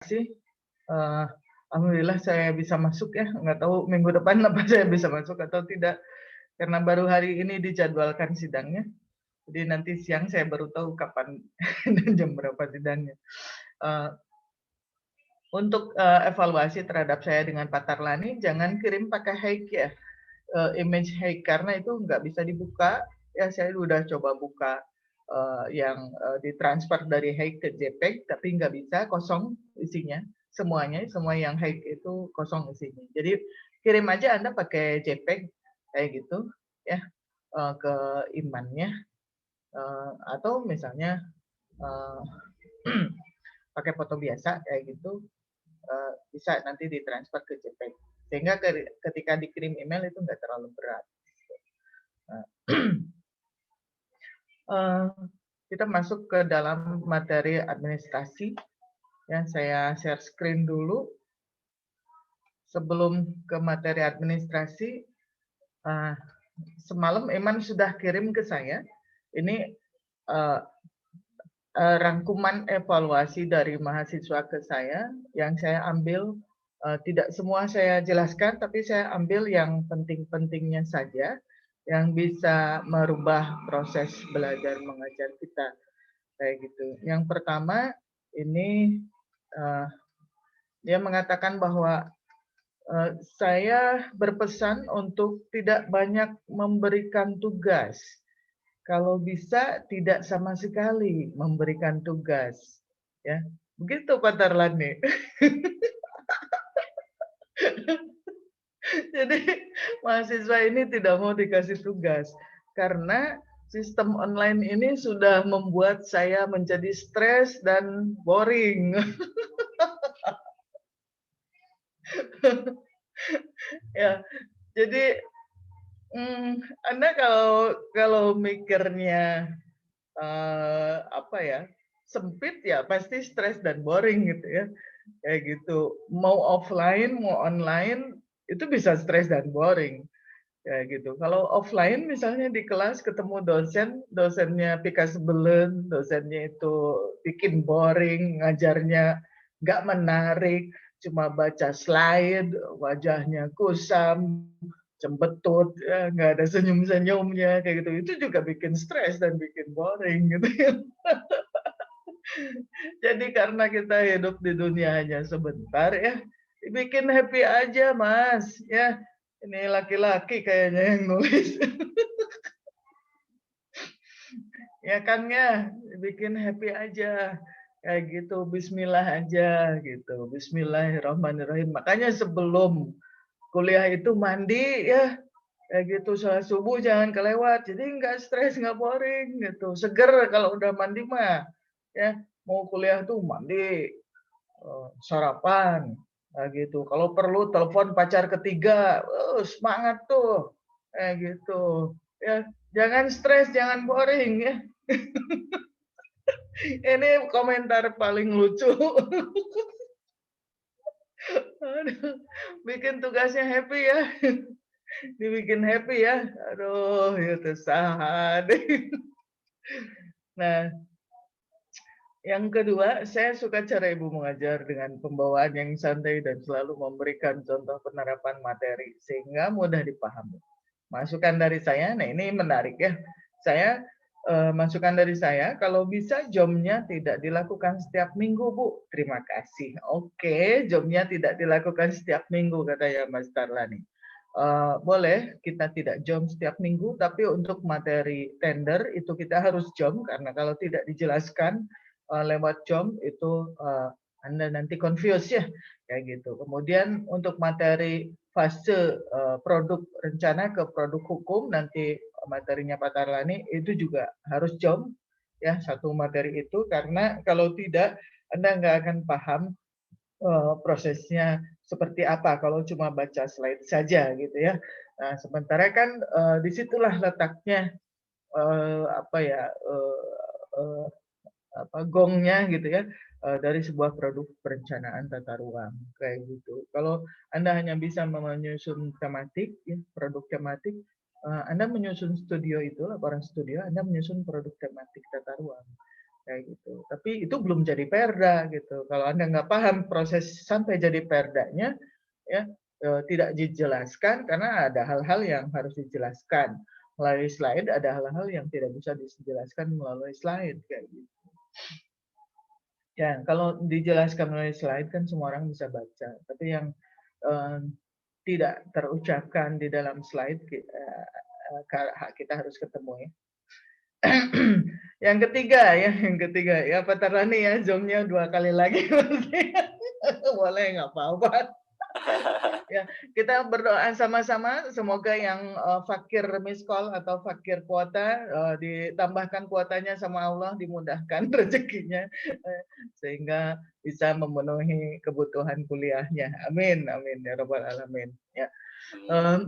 sih, eee, alhamdulillah saya bisa masuk ya, nggak tahu minggu depan apa saya bisa masuk atau tidak, karena baru hari ini dijadwalkan sidangnya. Jadi nanti siang saya baru tahu kapan dan jam berapa sidangnya. Eee, untuk, evaluasi terhadap saya dengan Pak Tarlani, jangan kirim pakai hike ya, image hike karena itu nggak bisa dibuka. Ya saya udah coba buka, yang, ditransfer dari hike ke JPEG tapi nggak bisa, kosong isinya, semuanya, semua yang hike itu kosong isinya. Jadi kirim aja Anda pakai JPEG kayak gitu ya, ke emailnya, atau misalnya, eee, pakai foto biasa kayak gitu, bisa nanti ditransfer ke JPEG. Sehingga ketika dikirim email itu nggak terlalu berat. Nah, kita masuk ke dalam materi administrasi. Ya, saya share screen dulu. Sebelum ke materi administrasi, semalam Iman sudah kirim ke saya. Ini rangkuman evaluasi dari mahasiswa ke saya yang saya ambil, tidak semua saya jelaskan, tapi saya ambil yang penting-pentingnya saja, yang bisa merubah proses belajar mengajar kita, kayak gitu. Yang pertama, ini dia mengatakan bahwa saya berpesan untuk tidak banyak memberikan tugas. Kalau bisa tidak sama sekali memberikan tugas, ya. Begitu Pak Tarlani. Jadi mahasiswa ini tidak mau dikasih tugas karena sistem online ini sudah membuat saya menjadi stres dan boring. Ya, jadi Anda kalau mikirnya apa ya, sempit ya pasti stres dan boring gitu ya. Kayak gitu. Mau offline, mau online itu bisa stres dan boring. Kayak gitu. Kalau offline misalnya di kelas ketemu dosen, dosennya pika sebelen, dosennya itu bikin boring, ngajarnya nggak menarik, cuma baca slide, wajahnya kusam, cembetut, ya, nggak ada senyum-senyumnya, kayak gitu. Itu juga bikin stres dan bikin boring gitu ya. Jadi karena kita hidup di dunia hanya sebentar ya, bikin happy aja Mas, ya. Ini laki-laki kayaknya yang nulis. Ya kan ya, bikin happy aja. Kayak gitu, bismillah aja gitu. Bismillahirrahmanirrahim. Makanya sebelum kuliah itu mandi ya, kayak gitu, sholat subuh jangan kelewat. Jadi nggak stres, nggak boring gitu. Seger kalau udah mandi mah. Ya, mau kuliah tuh mandi, sarapan, kayak gitu. Kalau perlu telepon pacar ketiga, semangat tuh, kayak gitu. Ya, jangan stres, jangan boring ya. Ini komentar paling lucu. Aduh, bikin tugasnya happy ya. Dibikin happy ya. Aduh, itu saha deh. Nah, yang kedua, saya suka cara Ibu mengajar dengan pembawaan yang santai dan selalu memberikan contoh penerapan materi sehingga mudah dipahami. Masukan dari saya, nah ini menarik ya. Saya masukan dari saya, kalau bisa jomnya tidak dilakukan setiap minggu, Bu. Terima kasih. Oke, jomnya tidak dilakukan setiap minggu, kata ya Mas Tarlani. Boleh kita tidak jom setiap minggu, tapi untuk materi tender itu kita harus jom, karena kalau tidak dijelaskan lewat jom itu Anda nanti confuse ya, kayak gitu. Kemudian untuk materi fase produk rencana ke produk hukum nanti materinya Pak Tarlani itu juga harus jom ya satu materi itu, karena kalau tidak Anda nggak akan paham prosesnya seperti apa kalau cuma baca slide saja gitu ya. Nah, sementara kan disitulah letaknya apa ya apa gongnya gitu ya dari sebuah produk perencanaan tata ruang kayak gitu. Kalau Anda hanya bisa menyusun tematik, ya, produk tematik, Anda menyusun studio itu laporan studio, Anda menyusun produk tematik tata ruang. kayak gitu. Tapi itu belum jadi perda gitu. Kalau Anda nggak paham proses sampai jadi perdanya, ya tidak dijelaskan karena ada hal-hal yang harus dijelaskan melalui slide, ada hal-hal yang tidak bisa dijelaskan melalui slide kayak gitu. Ya, kalau dijelaskan melalui slide kan semua orang bisa baca, tapi yang tidak terucapkan di dalam slide kita harus ketemu ya. Yang ketiga ya Pak Tarani ya, zoomnya 2 kali lagi boleh nggak apa-apa. Ya, kita berdoa sama-sama semoga yang fakir miskol atau fakir kuota ditambahkan kuotanya sama Allah, dimudahkan rezekinya sehingga bisa memenuhi kebutuhan kuliahnya. Amin, amin ya rabbal alamin. Ya.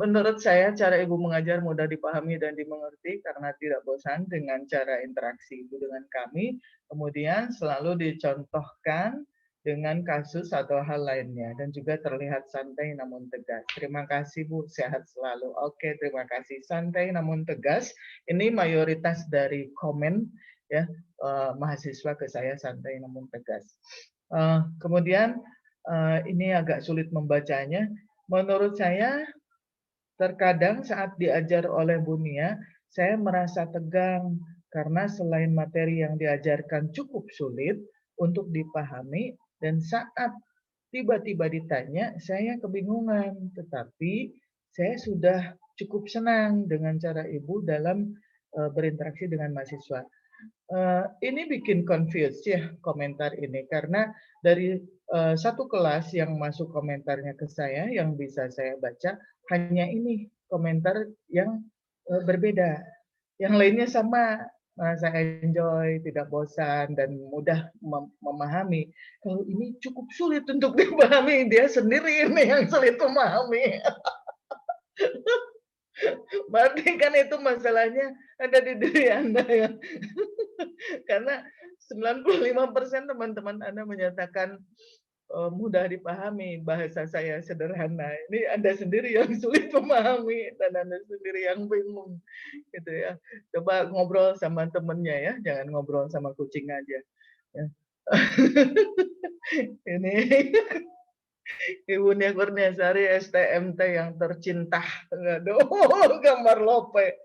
Menurut saya cara Ibu mengajar mudah dipahami dan dimengerti karena tidak bosan dengan cara interaksi Ibu dengan kami. Kemudian selalu dicontohkan dengan kasus atau hal lainnya dan juga terlihat santai namun tegas. Terima kasih Bu, sehat selalu. Oke, terima kasih. Santai namun tegas. Ini mayoritas dari komen ya mahasiswa ke saya, santai namun tegas. Kemudian ini agak sulit membacanya. Menurut saya terkadang saat diajar oleh Bu Nia, saya merasa tegang karena selain materi yang diajarkan cukup sulit untuk dipahami, dan saat tiba-tiba ditanya, saya kebingungan. Tetapi saya sudah cukup senang dengan cara Ibu dalam berinteraksi dengan mahasiswa. Ini bikin confused ya komentar ini, karena dari satu kelas yang masuk komentarnya ke saya, yang bisa saya baca, hanya ini komentar yang berbeda. Yang lainnya sama, merasa enjoy, tidak bosan, dan mudah memahami. Kalau ini cukup sulit untuk dipahami, dia sendiri ini yang sulit memahami. Berarti kan itu masalahnya ada di diri Anda ya. Karena 95% teman-teman Anda menyatakan mudah dipahami, bahasa saya sederhana. Ini Anda sendiri yang sulit memahami dan Anda sendiri yang bingung gitu ya. Coba ngobrol sama temennya ya, jangan ngobrol sama kucing aja. Ya. Ini Ibu Nia Kurniasari STMT yang tercinta. Aduh, gambar lope.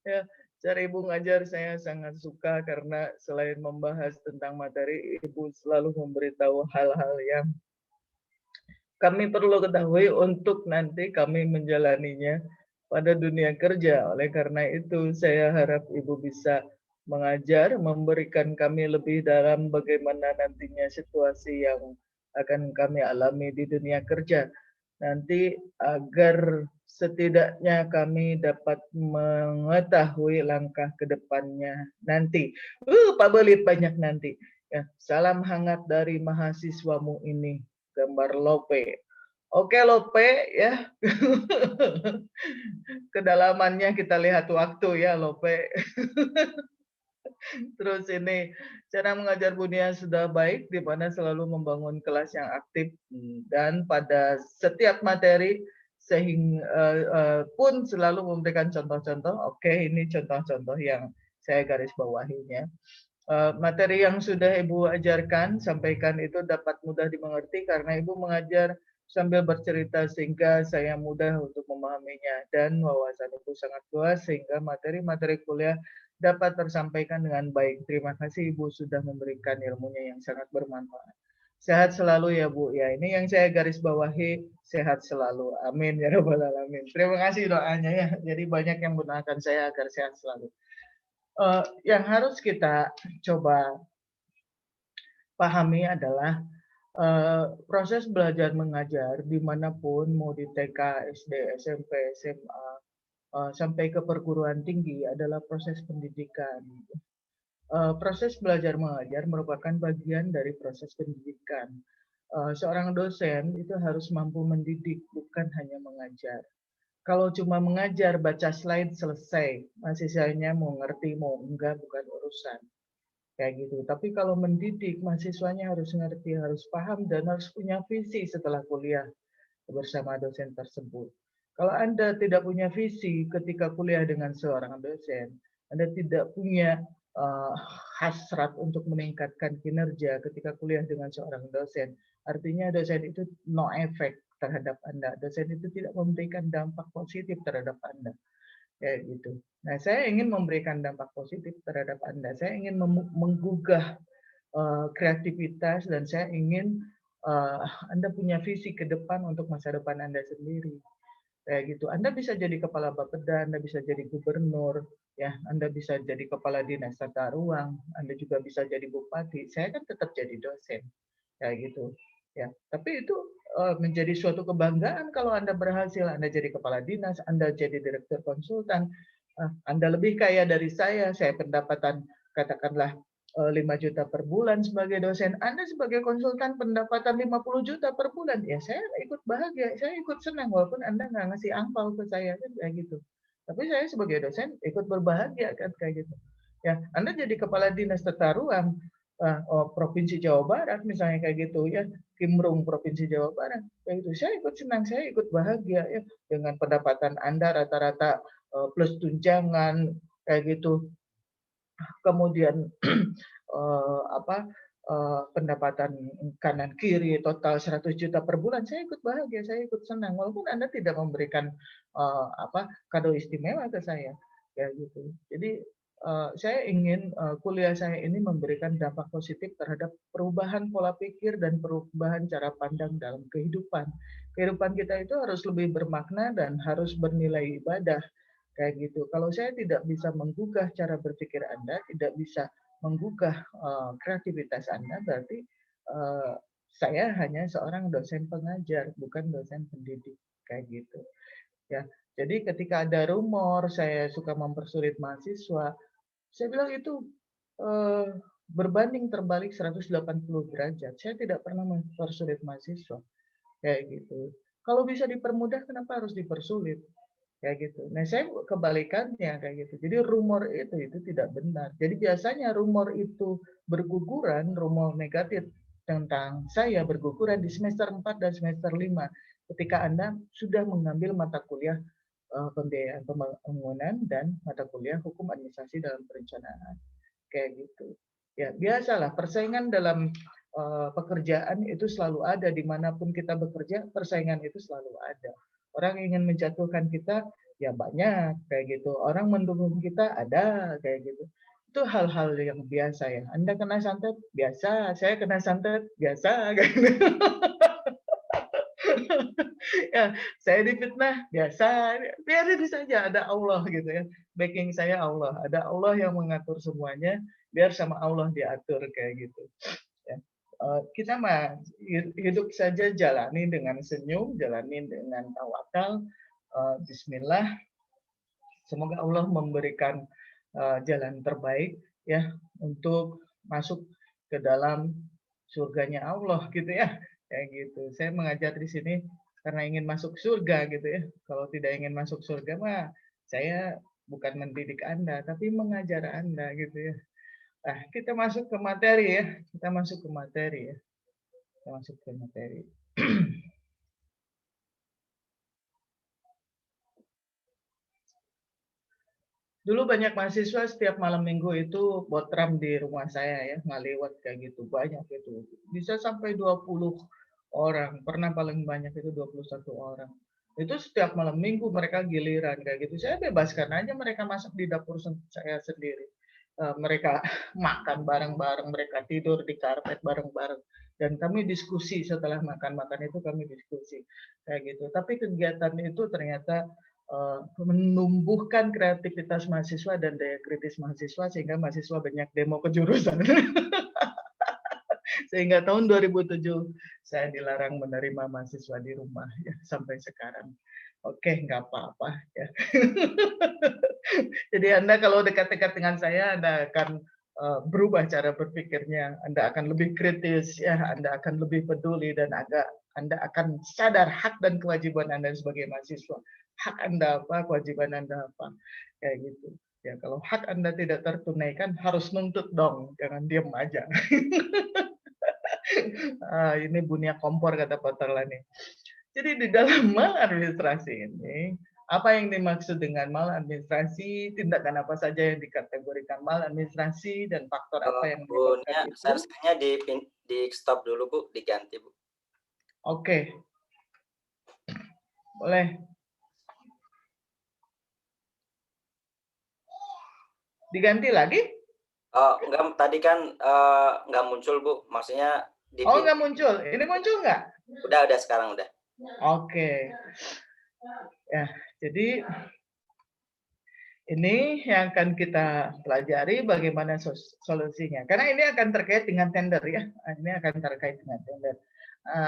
Ya, cara Ibu ngajar saya sangat suka karena selain membahas tentang materi, Ibu selalu memberitahu hal-hal yang kami perlu ketahui untuk nanti kami menjalaninya pada dunia kerja. Oleh karena itu, saya harap Ibu bisa mengajar, memberikan kami lebih dalam bagaimana nantinya situasi yang akan kami alami di dunia kerja. Nanti agar setidaknya kami dapat mengetahui langkah ke depannya nanti. Pak Belit banyak nanti. Ya, salam hangat dari mahasiswamu ini, gambar Lope. Oke Lope ya. Kedalamannya kita lihat waktu ya Lope. Terus ini cara mengajar Bunia sudah baik, di mana selalu membangun kelas yang aktif dan pada setiap materi sehingga pun selalu memberikan contoh-contoh. Oke, ini contoh-contoh yang saya garis bawahinya. Materi yang sudah Ibu ajarkan, sampaikan itu dapat mudah dimengerti karena Ibu mengajar sambil bercerita sehingga saya mudah untuk memahaminya dan wawasan Ibu sangat luas sehingga materi-materi kuliah dapat tersampaikan dengan baik. Terima kasih Ibu sudah memberikan ilmunya yang sangat bermanfaat. Sehat selalu ya Bu. Ya, ini yang saya garis bawahi, sehat selalu. Amin ya rabbal alamin. Terima kasih doanya ya. Jadi banyak yang mendoakan saya agar sehat selalu. Yang harus kita coba pahami adalah proses belajar mengajar dimanapun, mau di TK, SD, SMP, SMA, sampai ke perguruan tinggi adalah proses pendidikan. Proses belajar mengajar merupakan bagian dari proses pendidikan. Seorang dosen itu harus mampu mendidik, bukan hanya mengajar. Kalau cuma mengajar, baca slide, selesai. Mahasiswanya mau ngerti, mau enggak, bukan urusan. Kayak gitu. Tapi kalau mendidik, mahasiswanya harus ngerti, harus paham, dan harus punya visi setelah kuliah bersama dosen tersebut. Kalau Anda tidak punya visi ketika kuliah dengan seorang dosen, Anda tidak punya uh, hasrat untuk meningkatkan kinerja ketika kuliah dengan seorang dosen. Artinya dosen itu no efek terhadap Anda. Dosen itu tidak memberikan dampak positif terhadap Anda. Kayak gitu. Nah, saya ingin memberikan dampak positif terhadap Anda. Saya ingin menggugah kreativitas dan saya ingin Anda punya visi ke depan untuk masa depan Anda sendiri. Kayak gitu. Anda bisa jadi kepala Bapeda, Anda bisa jadi gubernur, ya, Anda bisa jadi kepala dinas tata ruang, Anda juga bisa jadi bupati. Saya kan tetap jadi dosen, kayak gitu. Ya, tapi itu menjadi suatu kebanggaan kalau Anda berhasil, Anda jadi kepala dinas, Anda jadi direktur konsultan, Anda lebih kaya dari saya pendapatan katakanlah 5 juta per bulan sebagai dosen, Anda sebagai konsultan pendapatan 50 juta per bulan, ya saya ikut bahagia, saya ikut senang walaupun Anda nggak ngasih angpau ke saya kan kayak gitu. Tapi saya sebagai dosen ikut berbahagia kan kayak gitu. Ya, Anda jadi kepala dinas tata ruang Provinsi Jawa Barat misalnya kayak gitu ya, Kimrung Provinsi Jawa Barat kayak gitu. Saya ikut senang, saya ikut bahagia ya dengan pendapatan Anda rata-rata plus tunjangan kayak gitu. Kemudian pendapatan kanan kiri total 100 juta per bulan, saya ikut bahagia, saya ikut senang walaupun Anda tidak memberikan kado istimewa ke saya ya gitu. Jadi saya ingin kuliah saya ini memberikan dampak positif terhadap perubahan pola pikir dan perubahan cara pandang dalam kehidupan. Kehidupan kita itu harus lebih bermakna dan harus bernilai ibadah kayak gitu. Kalau saya tidak bisa menggugah cara berpikir Anda, tidak bisa menggugah kreativitas Anda, berarti saya hanya seorang dosen pengajar, bukan dosen pendidik kayak gitu. Ya, jadi ketika ada rumor saya suka mempersulit mahasiswa, saya bilang itu berbanding terbalik 180 derajat. Saya tidak pernah mempersulit mahasiswa kayak gitu. Kalau bisa dipermudah, kenapa harus dipersulit? Kayak gitu. Nah, saya kebalikannya kayak gitu. Jadi rumor itu tidak benar. Jadi biasanya rumor itu berguguran, rumor negatif tentang saya berguguran di semester 4 dan semester 5 ketika Anda sudah mengambil mata kuliah pembiayaan pembangunan dan mata kuliah hukum administrasi dalam perencanaan. Kayak gitu. Ya, biasalah persaingan dalam pekerjaan itu selalu ada dimanapun kita bekerja, persaingan itu selalu ada. Orang ingin menjatuhkan kita, ya banyak kayak gitu. Orang mendukung kita ada kayak gitu. Itu hal-hal yang biasa ya. Anda kena santet biasa, saya kena santet biasa. Kayak gitu. Ya, saya difitnah biasa, biarin saja ada Allah gitu ya. Backing saya Allah, ada Allah yang mengatur semuanya, biar sama Allah diatur kayak gitu. Ya. Kita mah hidup saja jalani dengan senyum, jalani dengan tawakal. Bismillah. Semoga Allah memberikan jalan terbaik ya untuk masuk ke dalam surganya Allah gitu ya. Kayak gitu. Saya mengajar di sini karena ingin masuk surga gitu ya. Kalau tidak ingin masuk surga mah saya bukan mendidik Anda tapi mengajar Anda gitu ya. Nah, kita masuk ke materi ya. Kita masuk ke materi ya. Kita masuk ke materi. Dulu banyak mahasiswa setiap malam minggu itu botram di rumah saya ya, ngaliwat kayak gitu. Banyak itu. Bisa sampai 20 orang. Pernah paling banyak itu 21 orang. Itu setiap malam minggu mereka giliran kayak gitu. Saya bebaskan aja mereka masuk di dapur saya sendiri. Mereka makan bareng-bareng, mereka tidur di karpet bareng-bareng. Dan kami diskusi setelah makan-makan itu kami diskusi kayak gitu. Tapi kegiatan itu ternyata menumbuhkan kreativitas mahasiswa dan daya kritis mahasiswa sehingga mahasiswa banyak demo kejurusan. Sehingga tahun 2007 saya dilarang menerima mahasiswa di rumah ya sampai sekarang. Oke, nggak apa-apa ya. Jadi Anda kalau dekat-dekat dengan saya, Anda akan berubah cara berpikirnya, Anda akan lebih kritis, ya, Anda akan lebih peduli dan Anda akan sadar hak dan kewajiban Anda sebagai mahasiswa. Hak Anda apa, kewajiban Anda apa, kayak gitu. Ya, kalau hak Anda tidak tertunaikan, harus nuntut dong, jangan diam aja. Ini bunyi kompor kata Pak Tarlani. Jadi di dalam maladministrasi ini Apa yang dimaksud dengan maladministrasi, tindakan apa saja yang dikategorikan maladministrasi, dan faktor apa yang menyebabkan Bu-nya itu. share-nya di stop dulu Bu, diganti Bu. Oke, boleh. Diganti lagi? Enggak, tadi kan nggak muncul Bu, maksudnya Oh, dipin. nggak muncul. Ini muncul nggak? Udah sekarang udah. Oke. Ya, jadi ini yang akan kita pelajari bagaimana solusinya. Karena ini akan terkait dengan tender ya. Ini akan terkait dengan tender.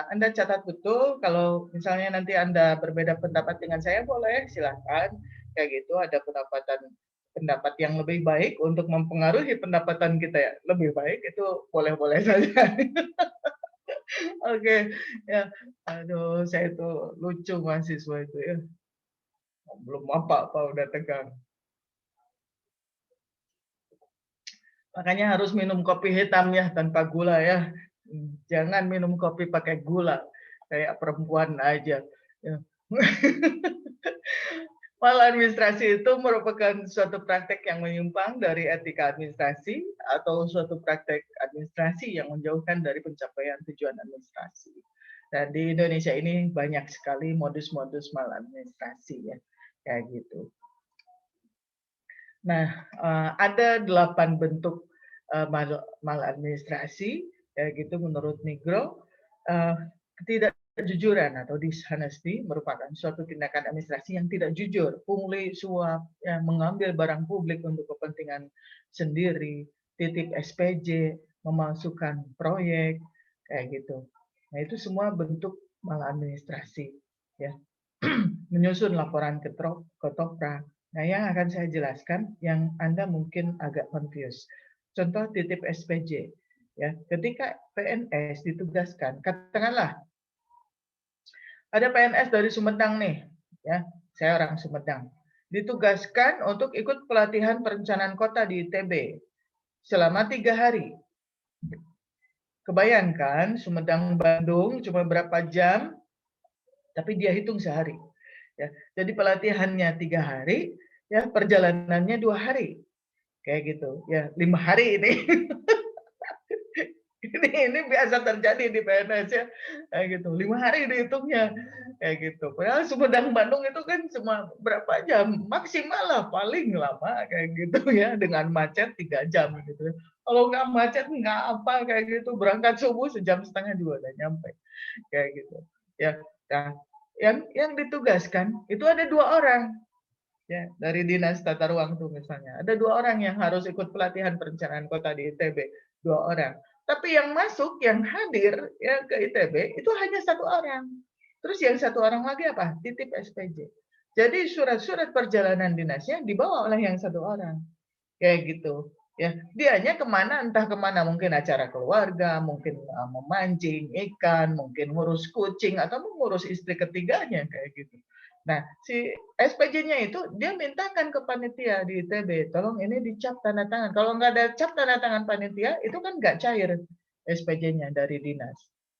Anda catat betul kalau misalnya nanti Anda berbeda pendapat dengan saya, boleh silahkan. Kayak gitu ada pendapat yang lebih baik untuk mempengaruhi pendapatan kita ya lebih baik, itu boleh-boleh saja. Oke, ya. Aduh, saya itu lucu mahasiswa itu ya. Belum apa-apa udah tegang. Makanya harus minum kopi hitam ya, tanpa gula ya. Jangan minum kopi pakai gula, kayak perempuan aja. Ya. Maladministrasi itu merupakan suatu praktek yang menyimpang dari etika administrasi atau suatu praktek administrasi yang menjauhkan dari pencapaian tujuan administrasi. Dan di Indonesia ini banyak sekali modus-modus maladministrasi ya, kayak gitu. Nah, ada 8 bentuk maladministrasi, kayak gitu menurut Nigro. Ketidakjujuran atau dishonesty merupakan suatu tindakan administrasi yang tidak jujur, pungli, suap, ya, mengambil barang publik untuk kepentingan sendiri, titip SPJ, memalsukan proyek, kayak gitu. Nah, itu semua bentuk maladministrasi, ya. Menyusun laporan ke Topra. Nah, yang akan saya jelaskan yang Anda mungkin agak confused. Contoh titip SPJ. Ya, ketika PNS ditugaskan, katakanlah ada PNS dari Sumedang nih, ya, saya orang Sumedang, ditugaskan untuk ikut pelatihan perencanaan kota di ITB selama 3 hari. Kebayangkan Sumedang Bandung cuma berapa jam, tapi dia hitung sehari. Ya, jadi pelatihannya 3 hari, ya perjalanannya 2 hari, kayak gitu. Ya 5 hari ini. ini biasa terjadi di PNS ya, kayak gitu. 5 hari dihitungnya, kayak gitu. Padahal Sumedang Bandung itu kan cuma berapa jam, maksimal lah paling lama kayak gitu ya, dengan macet 3 jam gitu. Kalau nggak macet nggak apa kayak gitu, berangkat subuh sejam setengah juga udah nyampe, kayak gitu. Ya, nah, yang ditugaskan itu ada 2 orang. Ya, dari Dinas Tata Ruang tuh misalnya. Ada 2 orang yang harus ikut pelatihan perencanaan kota di ITB, 2 orang. Tapi yang masuk, yang hadir ya ke ITB itu hanya 1 orang. Terus yang 1 orang lagi apa? Titip SPJ. Jadi surat-surat perjalanan dinasnya dibawa oleh yang 1 orang. Kayak gitu. Ya, dianya kemana, entah kemana, mungkin acara keluarga, mungkin memancing ikan, mungkin ngurus kucing, atau mengurus istri ketiganya, kayak gitu. Nah, si SPJ-nya itu dia mintakan ke panitia di ITB, tolong ini dicap tanda tangan. Kalau nggak ada cap tanda tangan panitia, itu kan nggak cair SPJ-nya dari dinas,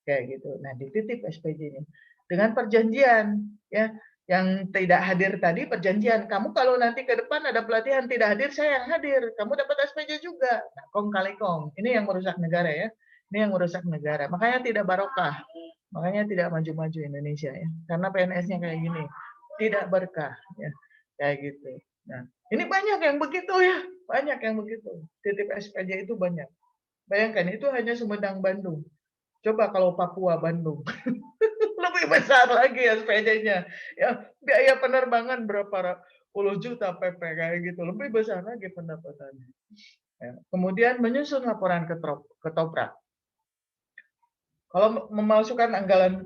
kayak gitu. Nah, dititip SPJ-nya dengan perjanjian, ya, yang tidak hadir tadi perjanjian. Kamu kalau nanti ke depan ada pelatihan tidak hadir, saya yang hadir. Kamu dapat SPJ juga. Nah, kong kali kong. Ini yang merusak negara ya. Ini yang merusak negara. Makanya tidak barokah. Makanya tidak maju-maju Indonesia ya. Karena PNS-nya kayak gini tidak berkah ya, kayak gitu. Nah, ini banyak yang begitu ya, banyak yang begitu. Titip SPJ itu banyak. Bayangkan itu hanya Sumedang Bandung. Coba kalau Papua Bandung, lebih besar lagi SPJ-nya. Ya, biaya penerbangan berapa puluh juta PP kayak gitu, lebih besar lagi pendapatannya. Ya. Kemudian menyusun laporan ke Toprak. Kalau memasukkan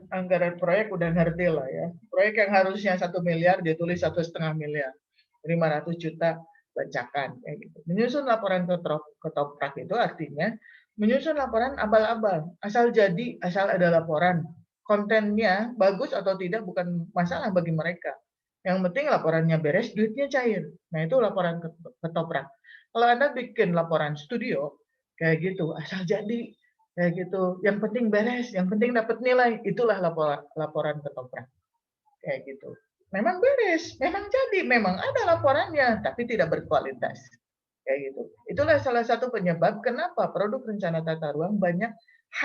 anggaran proyek udah ngerti lah ya. Proyek yang harusnya 1 miliar ditulis 1,5 miliar, 500 juta bacakan kayak gitu. Menyusun laporan ke Toprak itu artinya menyusun laporan abal-abal, asal jadi, asal ada laporan. Kontennya bagus atau tidak bukan masalah bagi mereka. Yang penting laporannya beres, duitnya cair. Nah, itu laporan ke Toprak. Kalau Anda bikin laporan studio kayak gitu, asal jadi kayak gitu, yang penting beres, yang penting dapat nilai, itulah laporan ketoprak kayak gitu. memang beres, memang jadi, memang ada laporannya, tapi tidak berkualitas. Kayak gitu. Itulah salah satu penyebab kenapa produk rencana tata ruang banyak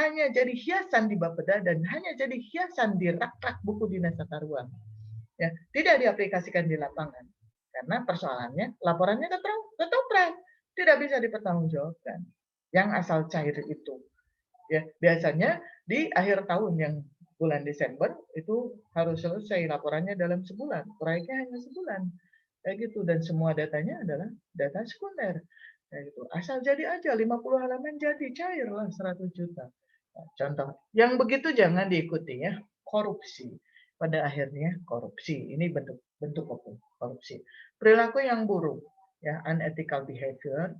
hanya jadi hiasan di Bapeda dan hanya jadi hiasan di rak-rak buku dinas tata ruang. Ya, tidak diaplikasikan di lapangan. Karena persoalannya laporannya ketoprak, tidak bisa dipertanggungjawabkan. Yang asal cair itu. Ya, biasanya di akhir tahun yang bulan Desember itu harus selesai laporannya dalam sebulan. Proyeknya hanya sebulan. Kayak gitu, dan semua datanya adalah data sekunder. Kayak gitu. Asal jadi aja 50 halaman jadi cair lah 100 juta. Nah, contoh yang begitu jangan diikuti ya, korupsi. Pada akhirnya korupsi. Ini bentuk korupsi. Perilaku yang buruk, ya, unethical behavior.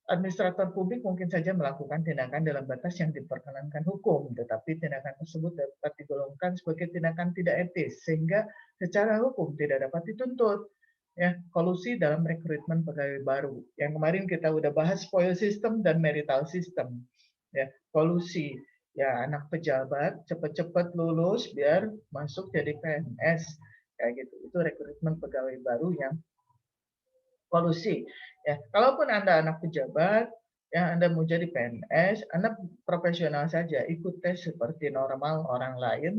Administrator publik mungkin saja melakukan tindakan dalam batas yang diperkenankan hukum, tetapi tindakan tersebut dapat digolongkan sebagai tindakan tidak etis, sehingga secara hukum tidak dapat dituntut. Ya, kolusi dalam rekrutmen pegawai baru. Yang kemarin kita udah bahas spoil system dan marital system. Ya, kolusi. Ya, anak pejabat cepat-cepat lulus biar masuk jadi PNS. Kayak gitu. Itu rekrutmen pegawai baru yang kolusi. Ya, kalaupun Anda anak pejabat, ya Anda mau jadi PNS, Anda profesional saja, ikut tes seperti normal orang lain,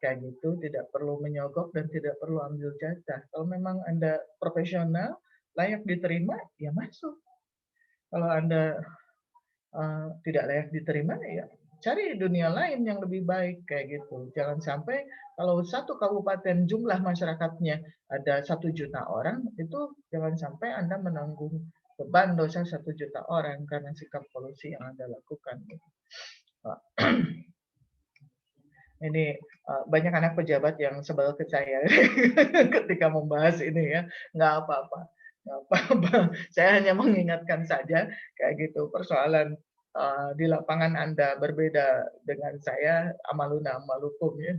kayak gitu, tidak perlu menyogok dan tidak perlu ambil jatah. Kalau memang Anda profesional, layak diterima, ya masuk. Kalau Anda tidak layak diterima, ya cari dunia lain yang lebih baik kayak gitu. Jangan sampai kalau satu kabupaten jumlah masyarakatnya ada 1 juta orang, itu jangan sampai Anda menanggung beban dosa 1 juta orang karena sikap polusi yang Anda lakukan. Ini banyak anak pejabat yang sebel ke saya ketika membahas ini ya, nggak apa-apa, nggak apa-apa. Saya hanya mengingatkan saja kayak gitu persoalan di lapangan Anda berbeda dengan saya, amaluna amalukum ya,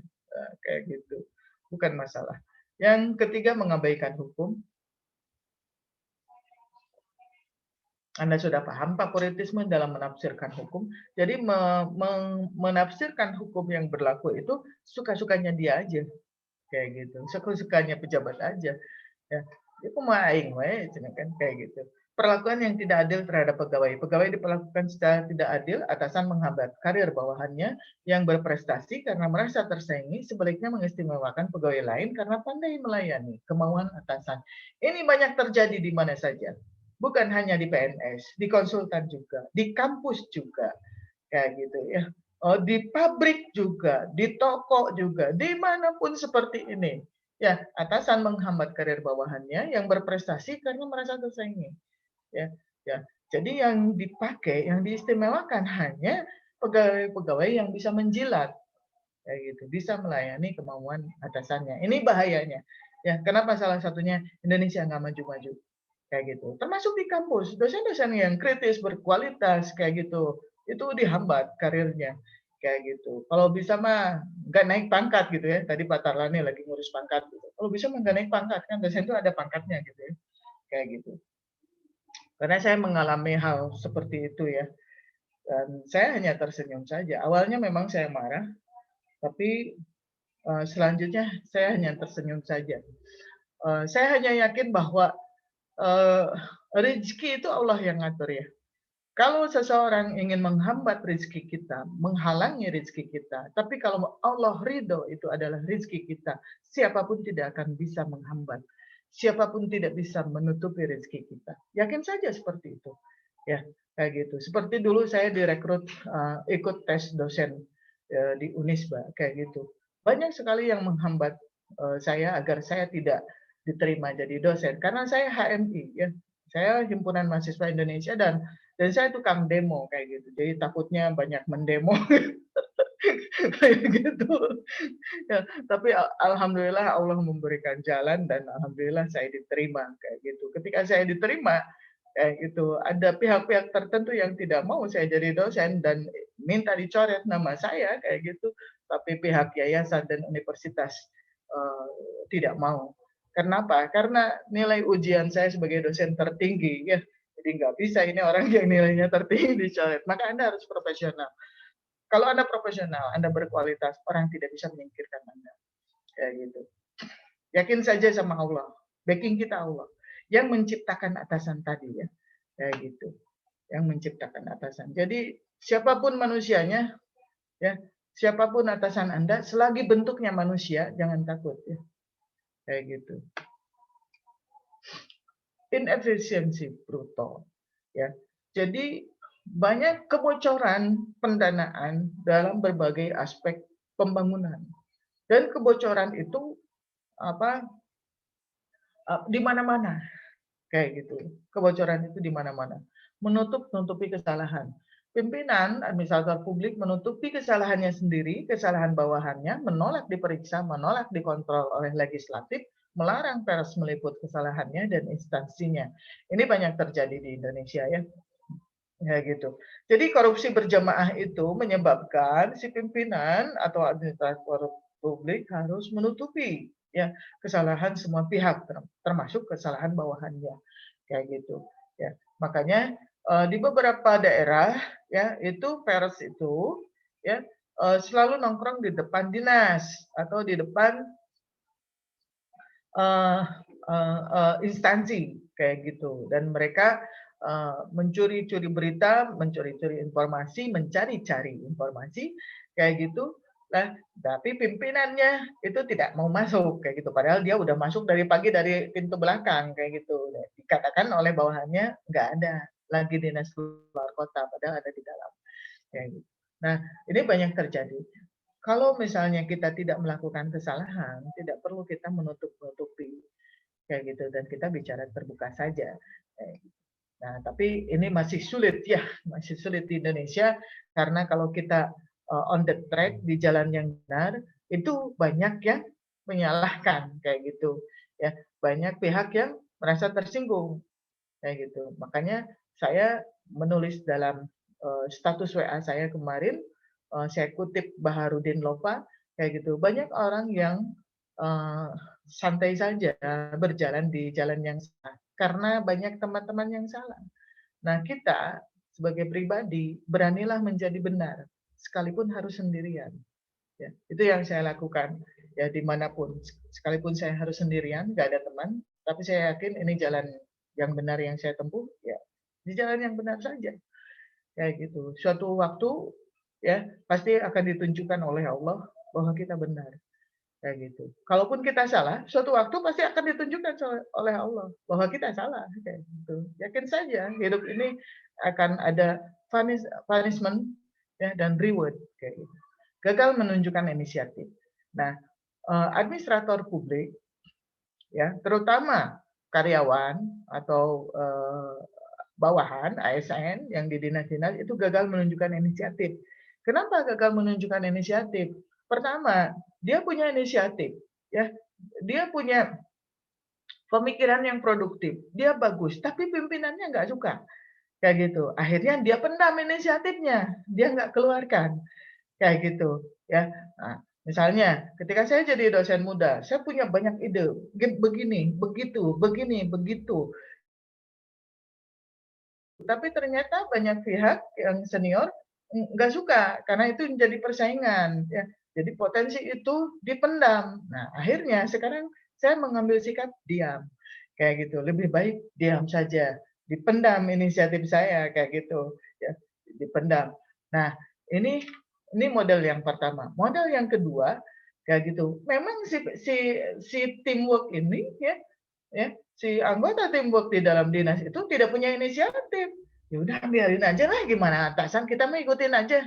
kayak gitu, bukan masalah. Yang ketiga, mengabaikan hukum. Anda sudah paham favoritisme dalam menafsirkan hukum. Jadi menafsirkan hukum yang berlaku itu suka-sukanya dia aja, kayak gitu. Suka-sukanya pejabat aja. Ya, itu mah aing we, kan kayak gitu. Perlakuan yang tidak adil terhadap pegawai. Pegawai diperlakukan secara tidak adil, atasan menghambat karir bawahannya yang berprestasi karena merasa tersaingi, sebaliknya mengistimewakan pegawai lain karena pandai melayani kemauan atasan. Ini banyak terjadi di mana saja. Bukan hanya di PNS, di konsultan juga, di kampus juga, kayak gitu ya. Oh, di pabrik juga, di toko juga, dimanapun seperti ini. Ya, atasan menghambat karir bawahannya yang berprestasi karena merasa tersaingi. Ya, ya. Jadi yang dipakai, yang diistimewakan hanya pegawai-pegawai yang bisa menjilat, kayak gitu, bisa melayani kemauan atasannya. Ini bahayanya. Ya, kenapa salah satunya Indonesia nggak maju-maju? Kayak gitu. Termasuk di kampus, dosen-dosen yang kritis, berkualitas, kayak gitu, itu dihambat karirnya, kayak gitu. Kalau bisa mah nggak naik pangkat gitu ya. Tadi Pak Tarlani lagi ngurus pangkat. Gitu. Kalau bisa mah nggak naik pangkat kan, dosen itu ada pangkatnya gitu ya, kayak gitu. Karena saya mengalami hal seperti itu ya, dan saya hanya tersenyum saja. Awalnya memang saya marah, tapi selanjutnya saya hanya tersenyum saja. Saya hanya yakin bahwa rezeki itu Allah yang ngatur ya. Kalau seseorang ingin menghambat rezeki kita, menghalangi rezeki kita, tapi kalau Allah ridho itu adalah rezeki kita, siapapun tidak akan bisa menghambat. Siapapun tidak bisa menutupi rezeki kita. Yakin saja seperti itu. Ya, kayak gitu. Seperti dulu saya direkrut ikut tes dosen di Unisba, kayak gitu. Banyak sekali yang menghambat saya agar saya tidak diterima jadi dosen karena saya HMI ya. Saya Himpunan Mahasiswa Indonesia dan saya tukang demo kayak gitu. Jadi takutnya banyak mendemo kayak gitu. Ya, tapi alhamdulillah Allah memberikan jalan dan alhamdulillah saya diterima kayak gitu. Ketika saya diterima kayak gitu, ada pihak-pihak tertentu yang tidak mau saya jadi dosen dan minta dicoret nama saya kayak gitu. Tapi pihak yayasan dan universitas tidak mau. Kenapa? Karena nilai ujian saya sebagai dosen tertinggi ya. Jadi nggak bisa ini orang yang nilainya tertinggi dicoret. Maka Anda harus profesional. Kalau Anda profesional, Anda berkualitas, orang tidak bisa menyingkirkan Anda. Kayak gitu. Yakin saja sama Allah. Backing kita Allah. Yang menciptakan atasan tadi ya. Kayak gitu. Yang menciptakan atasan. Jadi siapapun manusianya, ya, siapapun atasan Anda, selagi bentuknya manusia, jangan takut ya. Kayak gitu. Inefisiensi brutal. Ya. Jadi banyak kebocoran pendanaan dalam berbagai aspek pembangunan. Dan kebocoran itu di mana-mana. Kayak gitu. Kebocoran itu di mana-mana. Menutupi kesalahan. Pimpinan administrator publik menutupi kesalahannya sendiri, kesalahan bawahannya, menolak diperiksa, menolak dikontrol oleh legislatif, melarang pers meliput kesalahannya dan instansinya. Ini banyak terjadi di Indonesia ya. Ya gitu. Jadi korupsi berjamaah itu menyebabkan si pimpinan atau administrator publik harus menutupi ya kesalahan semua pihak termasuk kesalahan bawahannya kayak gitu ya. Makanya di beberapa daerah ya itu pers itu ya selalu nongkrong di depan dinas atau di depan instansi kayak gitu dan mereka mencuri-curi berita, mencuri-curi informasi, mencari-cari informasi kayak gitu. Nah, tapi pimpinannya itu tidak mau masuk kayak gitu. Padahal dia udah masuk dari pagi dari pintu belakang kayak gitu. Dikatakan oleh bawahannya nggak ada lagi dinas luar kota, padahal ada di dalam. Kayak gitu. Nah, ini banyak terjadi. Kalau misalnya kita tidak melakukan kesalahan, tidak perlu kita menutup-nutupi kayak gitu dan kita bicara terbuka saja. Nah, tapi ini masih sulit ya, masih sulit di Indonesia karena kalau kita on the track di jalan yang benar itu banyak yang menyalahkan kayak gitu ya, banyak pihak yang merasa tersinggung kayak gitu. Makanya saya menulis dalam status WA saya kemarin, saya kutip Baharudin Lopa kayak gitu. Banyak orang yang santai saja berjalan di jalan yang salah karena banyak teman-teman yang salah. Nah, kita sebagai pribadi beranilah menjadi benar sekalipun harus sendirian. Ya, itu yang saya lakukan ya dimanapun. Sekalipun saya harus sendirian, nggak ada teman, tapi saya yakin ini jalan yang benar yang saya tempuh. Ya, di jalan yang benar saja. Kayak gitu. Suatu waktu ya pasti akan ditunjukkan oleh Allah bahwa kita benar. Kayak gitu. Kalaupun kita salah, suatu waktu pasti akan ditunjukkan oleh Allah bahwa kita salah. Kayak gitu. Yakin saja hidup ini akan ada punishment ya, dan reward. Kayak gitu. Gagal menunjukkan inisiatif. Nah, administrator publik, ya terutama karyawan atau bawahan ASN yang di dinas-dinas itu gagal menunjukkan inisiatif. Kenapa gagal menunjukkan inisiatif? Pertama, dia punya inisiatif, ya, dia punya pemikiran yang produktif, dia bagus, tapi pimpinannya nggak suka, kayak gitu. Akhirnya dia pendam inisiatifnya, dia nggak keluarkan, kayak gitu, ya. Nah, misalnya, ketika saya jadi dosen muda, saya punya banyak ide, begini, begitu, begini, begitu. Tapi ternyata banyak pihak yang senior nggak suka karena itu menjadi persaingan ya. Jadi potensi itu dipendam. Nah, akhirnya sekarang saya mengambil sikap diam. Kayak gitu. Lebih baik diam saja. Dipendam inisiatif saya kayak gitu ya. Dipendam. Nah, ini model yang pertama. Model yang kedua kayak gitu. Memang si teamwork ini ya si anggota teamwork di dalam dinas itu tidak punya inisiatif. Ya udah biarin aja lah gimana atasan kita mau ikutin aja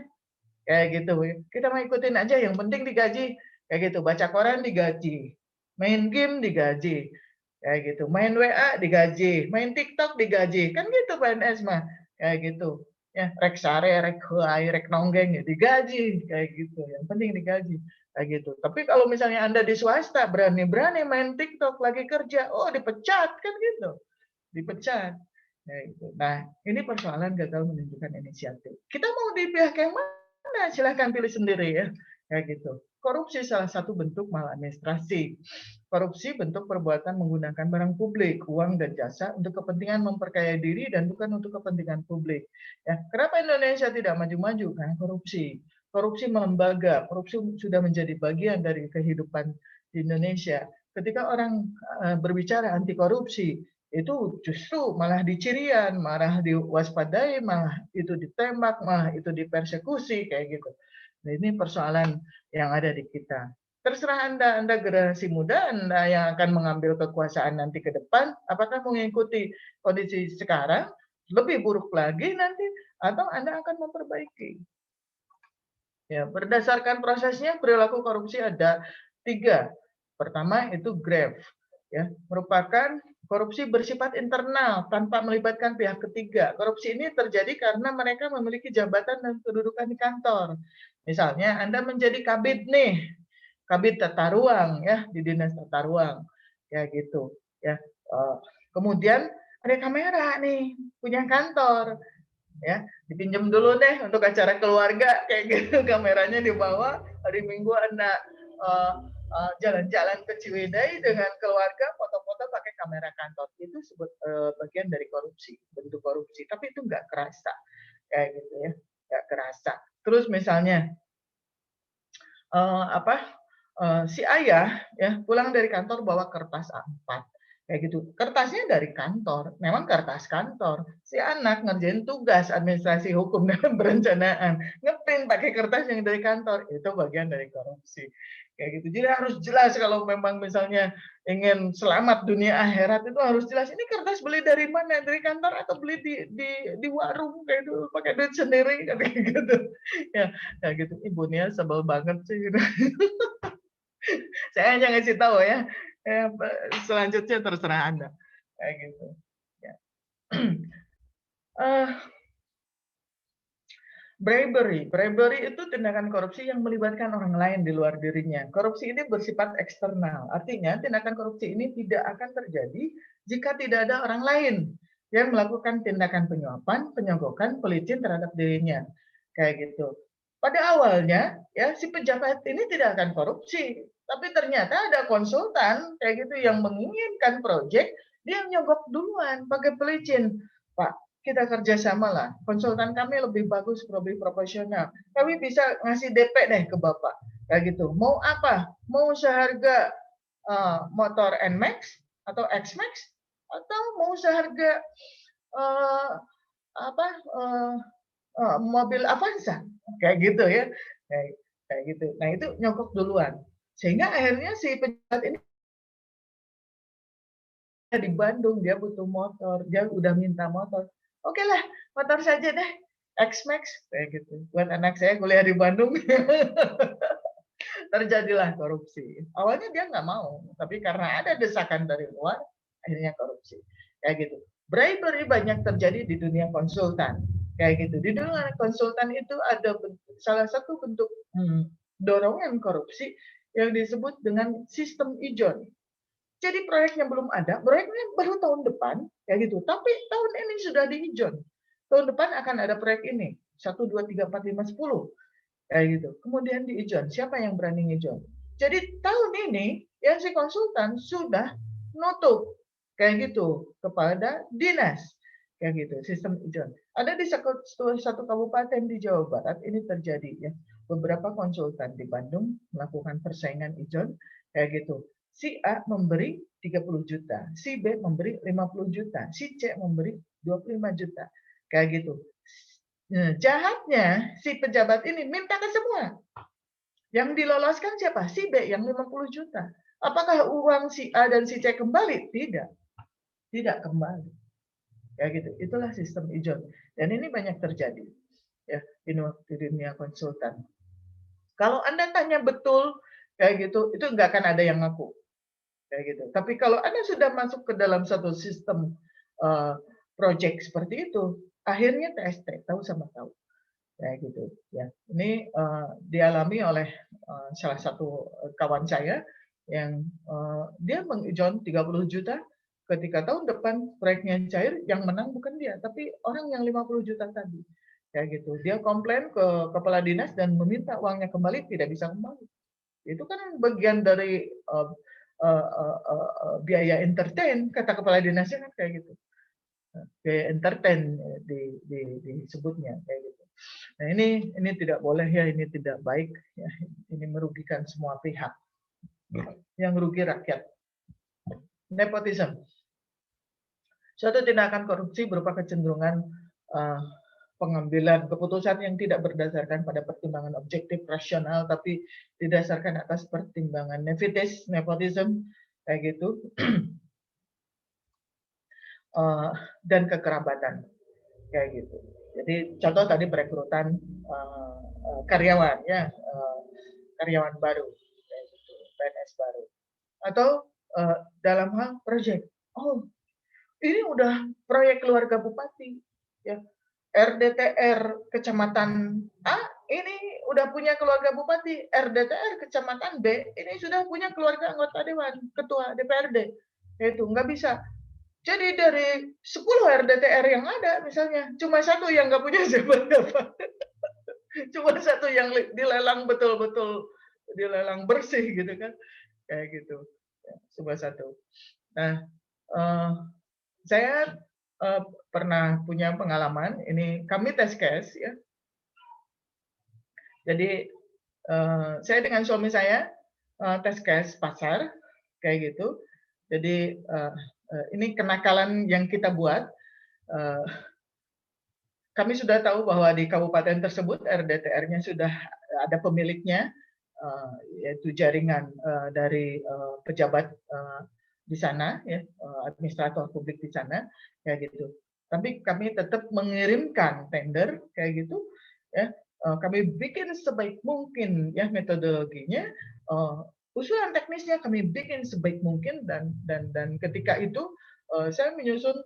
kayak gitu. Kita mau ikutin aja yang penting digaji kayak gitu. Baca koran digaji, main game digaji kayak gitu. Main WA digaji, main TikTok digaji. Kan gitu PNS mah kayak gitu. Ya, rek sare, rek huai, rek nonggeng ya digaji kayak gitu. Yang penting digaji kayak gitu. Tapi kalau misalnya Anda di swasta berani-berani main TikTok lagi kerja, oh dipecat kan gitu. Dipecat. Nah, ini persoalan gagal menunjukkan inisiatif. Kita mau di pihak yang mana? Silahkan pilih sendiri ya. Kayak gitu. Korupsi salah satu bentuk maladministrasi. Korupsi bentuk perbuatan menggunakan barang publik, uang dan jasa untuk kepentingan memperkaya diri dan bukan untuk kepentingan publik. Ya, kenapa Indonesia tidak maju-maju? Karena korupsi. Korupsi melembaga, korupsi sudah menjadi bagian dari kehidupan di Indonesia. ketika orang berbicara anti korupsi, itu justru malah dicirian, malah diwaspadai, malah itu ditembak, malah itu dipersekusi kayak gitu. Nah, ini persoalan yang ada di kita. Terserah Anda generasi muda, Anda yang akan mengambil kekuasaan nanti ke depan, apakah mengikuti kondisi sekarang, lebih buruk lagi nanti, atau Anda akan memperbaiki. Ya, berdasarkan prosesnya perilaku korupsi ada 3. Pertama itu graft, ya, merupakan korupsi bersifat internal tanpa melibatkan pihak ketiga. Korupsi ini terjadi karena mereka memiliki jabatan dan kedudukan di kantor. Misalnya Anda menjadi kabid nih, kabid tata ruang ya di dinas tata ruang, ya gitu, ya. Kemudian ada kamera nih, punya kantor, ya dipinjam dulu deh untuk acara keluarga kayak gitu, kameranya dibawa, hari Minggu Anda jalan-jalan ke Ciwidey dengan keluarga, foto-foto pakai kamera kantor, itu sebut bagian dari korupsi, bentuk korupsi, tapi itu nggak kerasa kayak gitu ya, nggak kerasa. Terus misalnya si ayah ya pulang dari kantor bawa kertas A4 kayak gitu, kertasnya dari kantor, memang kertas kantor. Si anak ngerjain tugas administrasi hukum dan perencanaan, ngeprint pakai kertas yang dari kantor, itu bagian dari korupsi kayak gitu. Jadi harus jelas kalau memang misalnya ingin selamat dunia akhirat, itu harus jelas ini kertas beli dari mana, dari kantor atau beli di warung kayak itu pakai duit sendiri kayak gitu ya. Ya gitu, Ibu Nia sebel banget sih gitu. Saya hanya ngasih tahu ya. Selanjutnya terserah Anda. Kayak gitu. Ya. Bribery itu tindakan korupsi yang melibatkan orang lain di luar dirinya. Korupsi ini bersifat eksternal. Artinya tindakan korupsi ini tidak akan terjadi jika tidak ada orang lain yang melakukan tindakan penyuapan, penyogokkan, pelicin terhadap dirinya. Kayak gitu. Pada awalnya ya si pejabat ini tidak akan korupsi, tapi ternyata ada konsultan kayak gitu yang menginginkan proyek, dia nyogok duluan pakai pelicin. Pak, kita kerjasama lah. Konsultan kami lebih bagus, lebih profesional. Kami bisa ngasih DP deh ke Bapak. Kayak gitu. Mau apa? Mau seharga motor NMAX atau XMAX atau mau seharga uh, apa mobil Avanza kayak gitu ya, kayak gitu. Nah itu nyogok duluan, sehingga akhirnya si pejabat ini di Bandung dia butuh motor, dia udah minta motor, oke lah motor saja deh, X-Max kayak gitu. Buat anak saya kuliah di Bandung, terjadilah korupsi. Awalnya dia nggak mau, tapi karena ada desakan dari luar, akhirnya korupsi. Kayak gitu. Bribery banyak terjadi di dunia konsultan. Kayak gitu. Di dunia konsultan itu ada salah satu bentuk dorongan korupsi yang disebut dengan sistem ijon. Jadi proyeknya belum ada, proyeknya baru tahun depan, kayak gitu. Tapi tahun ini sudah diijon. Tahun depan akan ada proyek ini, 1, 2, 3, 4, 5, 10. Kayak gitu. Kemudian diijon, siapa yang berani ngijon? Jadi tahun ini yang si konsultan sudah nutup kayak gitu kepada dinas kayak gitu, sistem ijon. Ada di satu kabupaten di Jawa Barat ini terjadi ya. Beberapa konsultan di Bandung melakukan persaingan ijon kayak gitu. Si A memberi 30 juta, si B memberi 50 juta, si C memberi 25 juta. Kayak gitu. Nah, jahatnya si pejabat ini minta ke semua. Yang diloloskan siapa? Si B yang 50 juta. Apakah uang si A dan si C kembali? Tidak. Tidak kembali. Ya gitu. Itulah sistem ijon. Dan ini banyak terjadi ya di dunia konsultan. Kalau Anda tanya betul kayak gitu, itu nggak akan ada yang ngaku. Kayak gitu. Tapi kalau Anda sudah masuk ke dalam satu sistem project seperti itu, akhirnya TST, tahu sama tahu. Kayak gitu ya. Ini dialami oleh salah satu kawan saya yang dia mengijon 30 juta, ketika tahun depan proyeknya cair, yang menang bukan dia tapi orang yang 50 juta tadi. Kayak gitu. Dia komplain ke kepala dinas dan meminta uangnya kembali, tidak bisa kembali. Itu kan bagian dari biaya entertain, kata kepala dinasnya kan kayak gitu. Biaya entertain disebutnya kayak gitu. Nah, ini tidak boleh ya, ini tidak baik ya. Ini merugikan semua pihak. Yang rugi rakyat. nepotism. Suatu tindakan korupsi berupa kecenderungan pengambilan keputusan yang tidak berdasarkan pada pertimbangan objektif rasional, tapi didasarkan atas pertimbangan nepotism, kayak gitu, dan kekerabatan, kayak gitu. Jadi contoh tadi perekrutan karyawan, ya, karyawan baru, kayak gitu, PNS baru, atau dalam hal proyek. Oh, ini udah proyek keluarga bupati, ya. RDTR Kecamatan A ini udah punya keluarga bupati, RDTR Kecamatan B ini sudah punya keluarga anggota dewan, ketua DPRD. Itu nggak bisa. Jadi dari 10 RDTR yang ada, misalnya cuma satu yang nggak punya siapa-siapa, cuma satu yang dilelang betul-betul, dilelang bersih gitu kan, kayak gitu. Cuma satu. Nah, saya pernah punya pengalaman, ini kami tes case, ya. Jadi saya dengan suami saya tes case pasar, kayak gitu. Jadi ini kenakalan yang kita buat. Kami sudah tahu bahwa di kabupaten tersebut RDTR-nya sudah ada pemiliknya, yaitu jaringan dari pejabat di sana, ya, administrator publik di sana, kayak gitu. Tapi kami tetap mengirimkan tender, kayak gitu, ya. Kami bikin sebaik mungkin, ya, metodologinya, usulan teknisnya kami bikin sebaik mungkin, dan ketika itu saya menyusun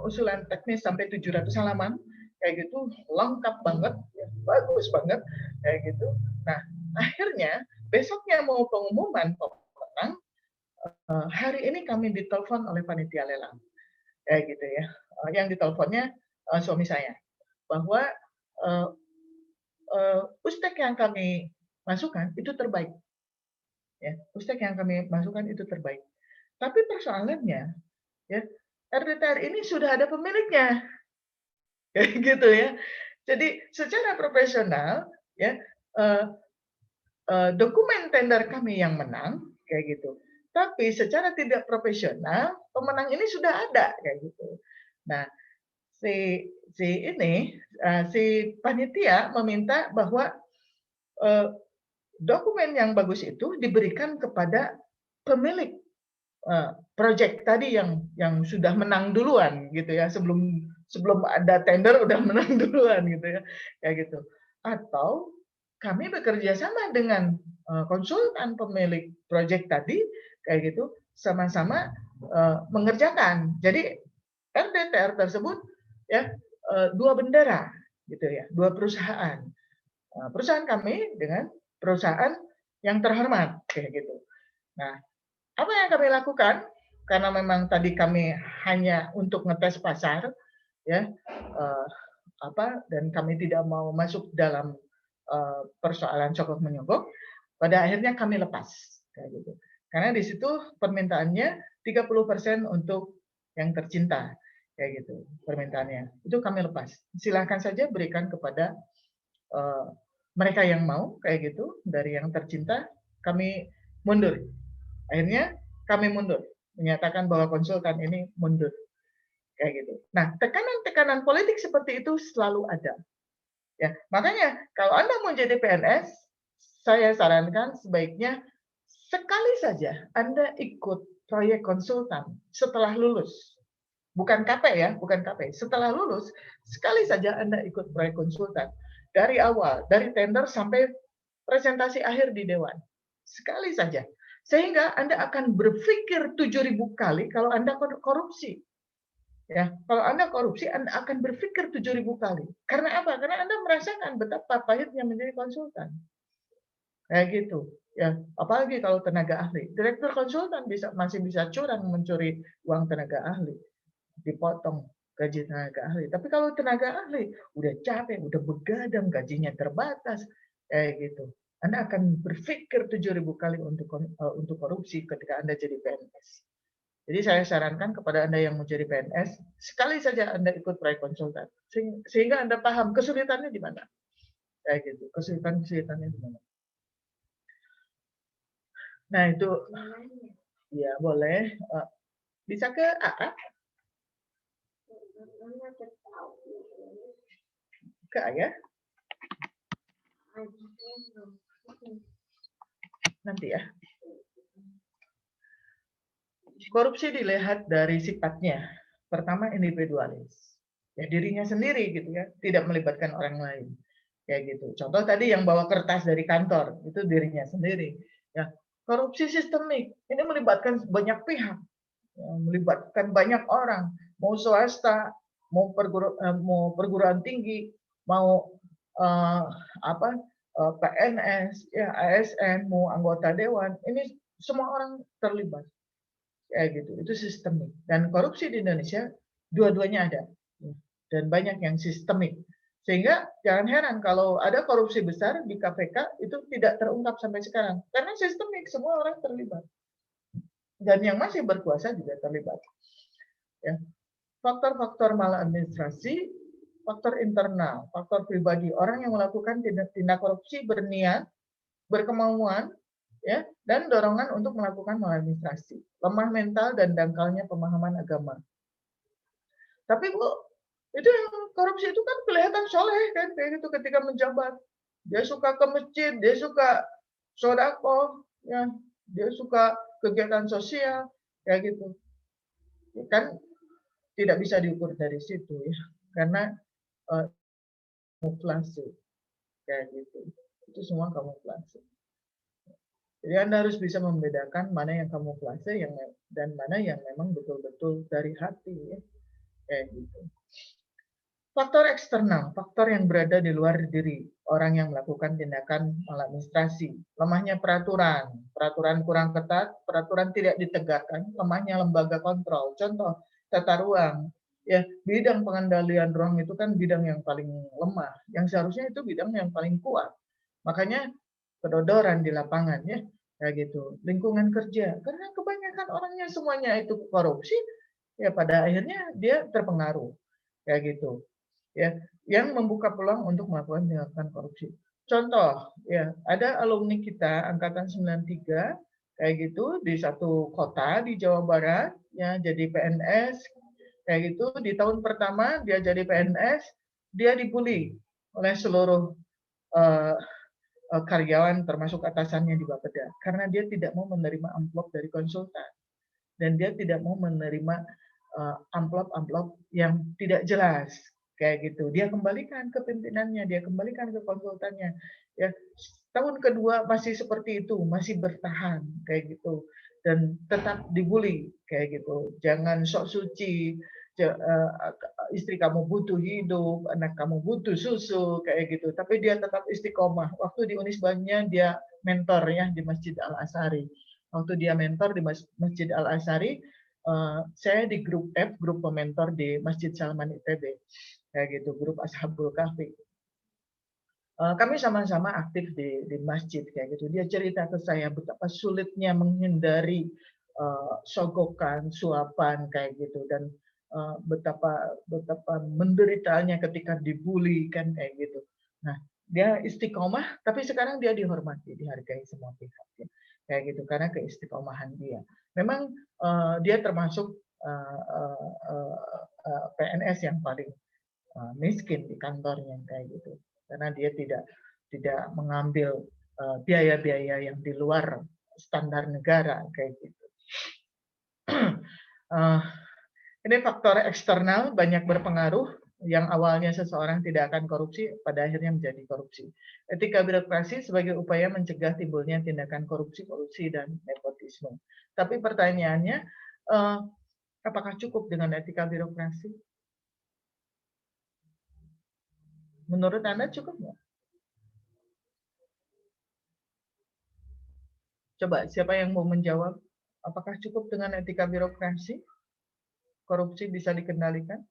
usulan teknis sampai 700 halaman, kayak gitu, lengkap banget, ya, bagus banget, kayak gitu. Nah, akhirnya besoknya mau pengumuman pemenang, hari ini kami ditelepon oleh panitia lelang, kayak gitu, ya. Yang diteleponnya suami saya, bahwa ustek yang kami masukkan itu terbaik, ya, ustek yang kami masukkan itu terbaik. Tapi persoalannya, ya, RDTR ini sudah ada pemiliknya, kayak gitu, ya. Jadi secara profesional, ya, dokumen tender kami yang menang, kayak gitu. Tapi secara tidak profesional, pemenang ini sudah ada, kayak gitu. Nah, si panitia meminta bahwa dokumen yang bagus itu diberikan kepada pemilik proyek tadi yang sudah menang duluan, gitu ya, sebelum ada tender udah menang duluan, gitu ya, kayak gitu. Atau kami bekerja sama dengan konsultan pemilik proyek tadi, kayak gitu, sama-sama mengerjakan. Jadi RDTR tersebut, ya, dua bendera, gitu ya, dua perusahaan. Perusahaan kami dengan perusahaan yang terhormat, kayak gitu. Nah, apa yang kami lakukan? Karena memang tadi kami hanya untuk ngetes pasar, ya, dan kami tidak mau masuk dalam persoalan sogok menyogok. Pada akhirnya kami lepas, kayak gitu. Karena di situ permintaannya 30% untuk yang tercinta, kayak gitu permintaannya. Itu kami lepas. Silakan saja berikan kepada mereka yang mau, kayak gitu, dari yang tercinta. Kami mundur. Akhirnya kami mundur, menyatakan bahwa konsultan ini mundur, kayak gitu. Nah, tekanan-tekanan politik seperti itu selalu ada. Ya, makanya kalau Anda mau jadi PNS, saya sarankan sebaiknya sekali saja Anda ikut proyek konsultan setelah lulus. Bukan KP, ya, bukan KP. Setelah lulus, sekali saja Anda ikut proyek konsultan. Dari awal, dari tender sampai presentasi akhir di dewan. Sekali saja. Sehingga Anda akan berpikir 7.000 kali kalau Anda korupsi. Ya, kalau Anda korupsi, Anda akan berpikir 7.000 kali. Karena apa? Karena Anda merasakan betapa pahitnya menjadi konsultan. Kayak gitu. Ya, apalagi kalau tenaga ahli. Direktur konsultan masih bisa curang mencuri uang tenaga ahli. Dipotong gaji tenaga ahli. Tapi kalau tenaga ahli udah capek, udah begadang, gajinya terbatas, kayak gitu. Anda akan berpikir 7.000 kali untuk korupsi ketika Anda jadi PNS. Jadi saya sarankan kepada Anda yang mau jadi PNS, sekali saja Anda ikut proyek konsultan, sehingga Anda paham kesulitannya di mana. Kayak gitu, kesulitannya di mana. Nah itu, ya boleh. Bisa ke AA? Ke A ya? Nanti ya. Korupsi dilihat dari sifatnya. Pertama, individualis. Ya dirinya sendiri gitu ya, tidak melibatkan orang lain. Kayak gitu. Contoh tadi yang bawa kertas dari kantor, itu dirinya sendiri. Ya, korupsi sistemik. Ini melibatkan banyak pihak. Ya, melibatkan banyak orang, mau swasta, mau perguruan tinggi, mau PNS, ya ASN, mau anggota dewan. Ini semua orang terlibat. Kayak gitu, itu sistemik. Dan korupsi di Indonesia dua-duanya ada, dan banyak yang sistemik. Sehingga jangan heran kalau ada korupsi besar di KPK itu tidak terungkap sampai sekarang, karena sistemik, semua orang terlibat. Dan yang masih berkuasa juga terlibat. Ya. Faktor-faktor maladministrasi, faktor internal, faktor pribadi. Orang yang melakukan tindak korupsi berniat, berkemauan, ya, dan dorongan untuk melakukan maladministrasi, lemah mental dan dangkalnya pemahaman agama. Tapi Bu, itu yang korupsi itu kan kelihatan soleh kan, kayak gitu ketika menjabat. Dia suka ke masjid, dia suka sodako, ya, dia suka kegiatan sosial, kayak gitu. Kan tidak bisa diukur dari situ ya, karena kamuflase, kayak gitu. Itu semua kamuflase. Jadi Anda harus bisa membedakan mana yang kamuflase dan mana yang memang betul-betul dari hati. Ya. Kayak gitu. Faktor eksternal, faktor yang berada di luar diri orang yang melakukan tindakan maladministrasi. Lemahnya peraturan, peraturan kurang ketat, peraturan tidak ditegakkan, lemahnya lembaga kontrol. Contoh, tata ruang. Ya, bidang pengendalian ruang itu kan bidang yang paling lemah, yang seharusnya itu bidang yang paling kuat. Makanya kedodoran di lapangan ya, kayak gitu. Lingkungan kerja, karena kebanyakan orangnya semuanya itu korupsi, ya pada akhirnya dia terpengaruh, kayak gitu. Ya, yang membuka peluang untuk melakukan tindakan korupsi. Contoh, ya, ada alumni kita angkatan 93 kayak gitu di satu kota di Jawa Barat, ya jadi PNS, kayak gitu di tahun pertama dia jadi PNS, dia dibully oleh seluruh uh, karyawan termasuk atasannya di Bapeda karena dia tidak mau menerima amplop dari konsultan dan dia tidak mau menerima amplop-amplop yang tidak jelas kayak gitu. Dia kembalikan ke pimpinannya, dia kembalikan ke konsultannya. Ya, tahun kedua masih seperti itu, masih bertahan kayak gitu dan tetap dibully kayak gitu. Jangan sok suci, istri kamu butuh hidup, anak kamu butuh susu kayak gitu. Tapi dia tetap istiqomah. Waktu di Unisbannya dia mentor ya di Masjid Al Azhari. Waktu dia mentor di Masjid Al Azhari, saya di grup F, grup pementor di Masjid Salman ITB, kayak gitu, grup Ashabul Kahfi. Kami sama-sama aktif di masjid kayak gitu. Dia cerita ke saya betapa sulitnya menghindari sogokan, suapan kayak gitu dan betapa menderitanya ketika dibully kan kayak gitu. Nah, dia istiqomah, tapi sekarang dia dihormati, dihargai semua pihak ya. Kayak gitu karena keistiqomahan dia. Memang dia termasuk PNS yang paling miskin di kantornya kayak gitu karena dia tidak mengambil biaya-biaya yang di luar standar negara kayak gitu. Ini faktor eksternal banyak berpengaruh yang awalnya seseorang tidak akan korupsi pada akhirnya menjadi korupsi. Etika birokrasi sebagai upaya mencegah timbulnya tindakan korupsi dan nepotisme. Tapi pertanyaannya, apakah cukup dengan etika birokrasi? Menurut Anda cukup nggak? Coba siapa yang mau menjawab? Apakah cukup dengan etika birokrasi? Korupsi bisa dikendalikan?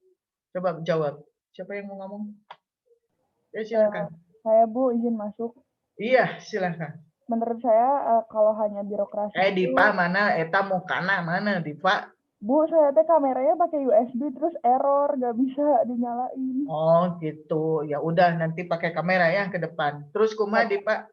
Coba jawab. Siapa yang mau ngomong? Ya silakan. Saya Bu izin masuk. Iya silakan. Menurut saya kalau hanya birokrasi. Dipa mana? Eta mukana mana Dipa? Bu saya teh kameranya pakai USB terus error nggak bisa dinyalain. Oh gitu. Ya udah nanti pakai kamera ya ke depan. Terus kumaha Dipa?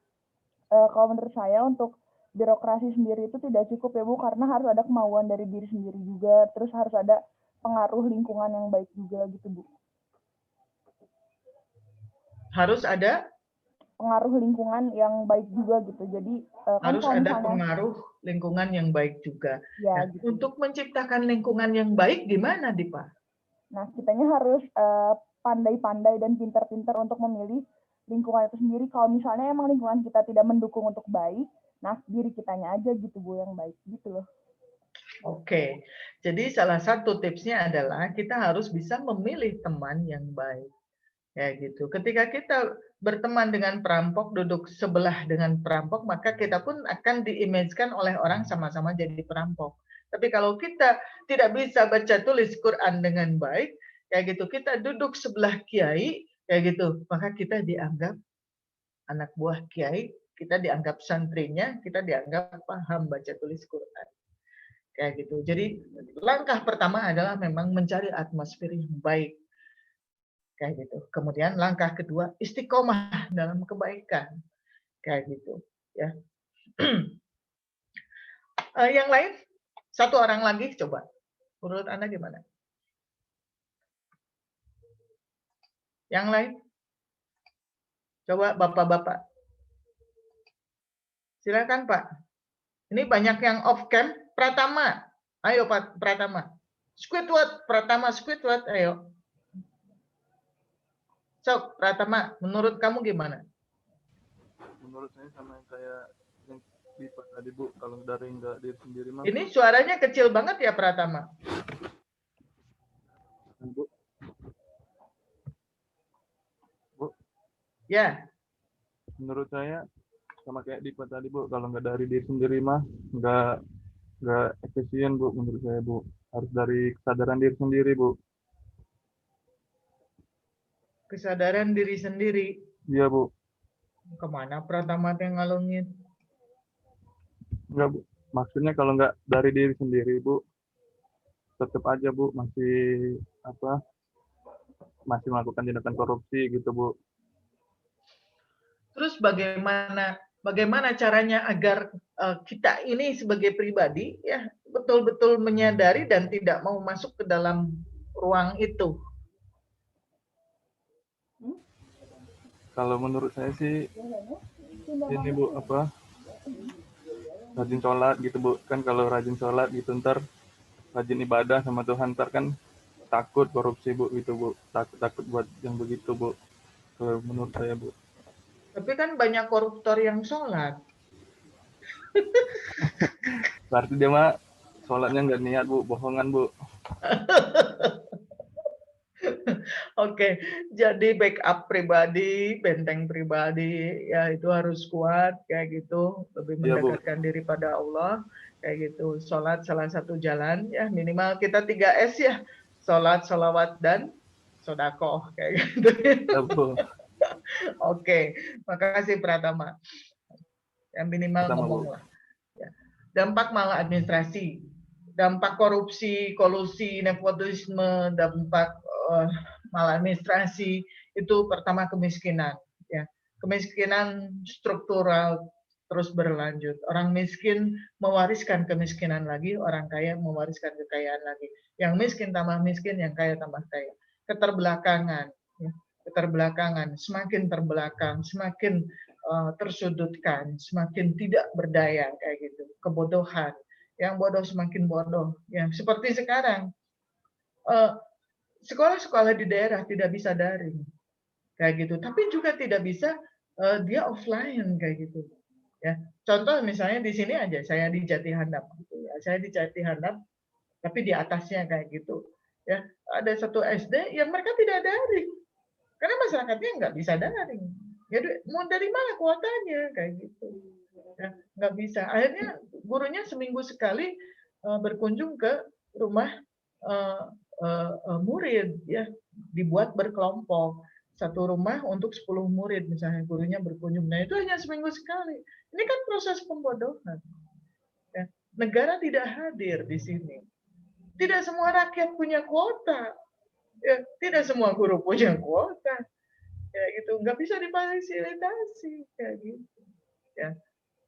Kalau menurut saya untuk birokrasi sendiri itu tidak cukup ya Bu, karena harus ada kemauan dari diri sendiri juga, terus harus ada pengaruh lingkungan yang baik juga gitu Bu. Harus ada Pengaruh lingkungan yang baik juga gitu. Jadi kan harus kalau ada misalnya pengaruh lingkungan yang baik juga. ya Nah, gitu. untuk menciptakan lingkungan yang baik gimana, Dipa? Nah, kitanya harus pandai-pandai dan pintar-pintar untuk memilih lingkungan itu sendiri. Kalau misalnya emang lingkungan kita tidak mendukung untuk baik, nah diri kitanya aja gitu Bu yang baik gitu loh. Oke, jadi salah satu tipsnya adalah kita harus bisa memilih teman yang baik. Ya gitu. Ketika kita berteman dengan perampok, duduk sebelah dengan perampok, maka kita pun akan diimajinkan oleh orang sama-sama jadi perampok. Tapi kalau kita tidak bisa baca tulis Quran dengan baik, kayak gitu, kita duduk sebelah kiai, kayak gitu, maka kita dianggap anak buah kiai, kita dianggap santrinya, kita dianggap paham baca tulis Quran. Kayak gitu. Jadi langkah pertama adalah memang mencari atmosfer yang baik. Kayak gitu. Kemudian langkah kedua, istiqomah dalam kebaikan. Kayak gitu. Ya. Yang lain, satu orang lagi coba. Menurut Anda gimana? Yang lain? Coba Bapak-bapak. Silakan Pak. Ini banyak yang off cam. Pratama. Ayo Pak Pratama. Squidward, Pratama Squidward, ayo. Sok, Pratama, menurut kamu gimana? Menurut saya sama kayak yang Dipa tadi Bu, kalau dari nggak diri sendiri mah. Ini suaranya kecil banget ya Pratama. Bu. Bu. Ya. Menurut saya sama kayak Dipa tadi Bu, kalau nggak dari diri sendiri mah nggak efisien Bu menurut saya Bu. Harus dari kesadaran diri sendiri Bu. Kesadaran diri sendiri. Iya Bu. Kemana Pratama yang ngalungin? Enggak Bu. Maksudnya kalau nggak dari diri sendiri Bu, tetap aja Bu masih melakukan tindakan korupsi gitu Bu. Terus bagaimana caranya agar kita ini sebagai pribadi ya betul-betul menyadari dan tidak mau masuk ke dalam ruang itu? Kalau menurut saya sih ini Bu rajin sholat gitu Bu. Kan kalau rajin sholat gitu ntar rajin ibadah sama Tuhan ntar kan takut korupsi Bu gitu Bu. Takut buat yang begitu Bu. Kalau menurut saya Bu. Tapi kan banyak koruptor yang sholat. Berarti dia mah sholatnya nggak niat Bu, bohongan Bu. Oke, jadi backup pribadi, benteng pribadi, ya itu harus kuat kayak gitu, lebih Iya Bu. mendekatkan diri pada Allah kayak gitu. Sholat salah satu jalan ya, minimal kita 3S ya, sholat, sholawat dan sodakoh kayak gitu. Iya Bu. Oke, makasih Pratama. Yang minimal Sama ngomong Bu. lah. Ya. Dampak maladministrasi, dampak korupsi, kolusi, nepotisme, dampak maladministrasi itu pertama kemiskinan. Ya, kemiskinan struktural terus berlanjut. Orang miskin mewariskan kemiskinan lagi, orang kaya mewariskan kekayaan lagi. Yang miskin tambah miskin, yang kaya tambah kaya. Keterbelakangan, ya. Keterbelakangan, semakin terbelakang, semakin tersudutkan, semakin tidak berdaya kayak gitu. Kebodohan, yang bodoh semakin bodoh. Ya, seperti sekarang sekolah-sekolah di daerah tidak bisa daring kayak gitu, tapi juga tidak bisa dia offline kayak gitu. Ya, contoh misalnya di sini aja saya di Jatihandap gitu ya. Saya di Jatihandap tapi di atasnya kayak gitu. Ya, ada satu SD yang mereka tidak daring. Karena masyarakatnya nggak bisa daring. Jadi mau dari mana kuotanya kayak gitu. Ya, nggak bisa. Akhirnya gurunya seminggu sekali berkunjung ke rumah murid ya, dibuat berkelompok. Satu rumah untuk 10 murid misalnya gurunya berkunjung. Nah, itu hanya seminggu sekali. Ini kan proses pembodohan. Ya. Negara tidak hadir di sini. Tidak semua rakyat punya kuota. Ya, tidak semua guru punya kuota. Ya gitu, nggak bisa difasilitasi kayak gitu. Ya.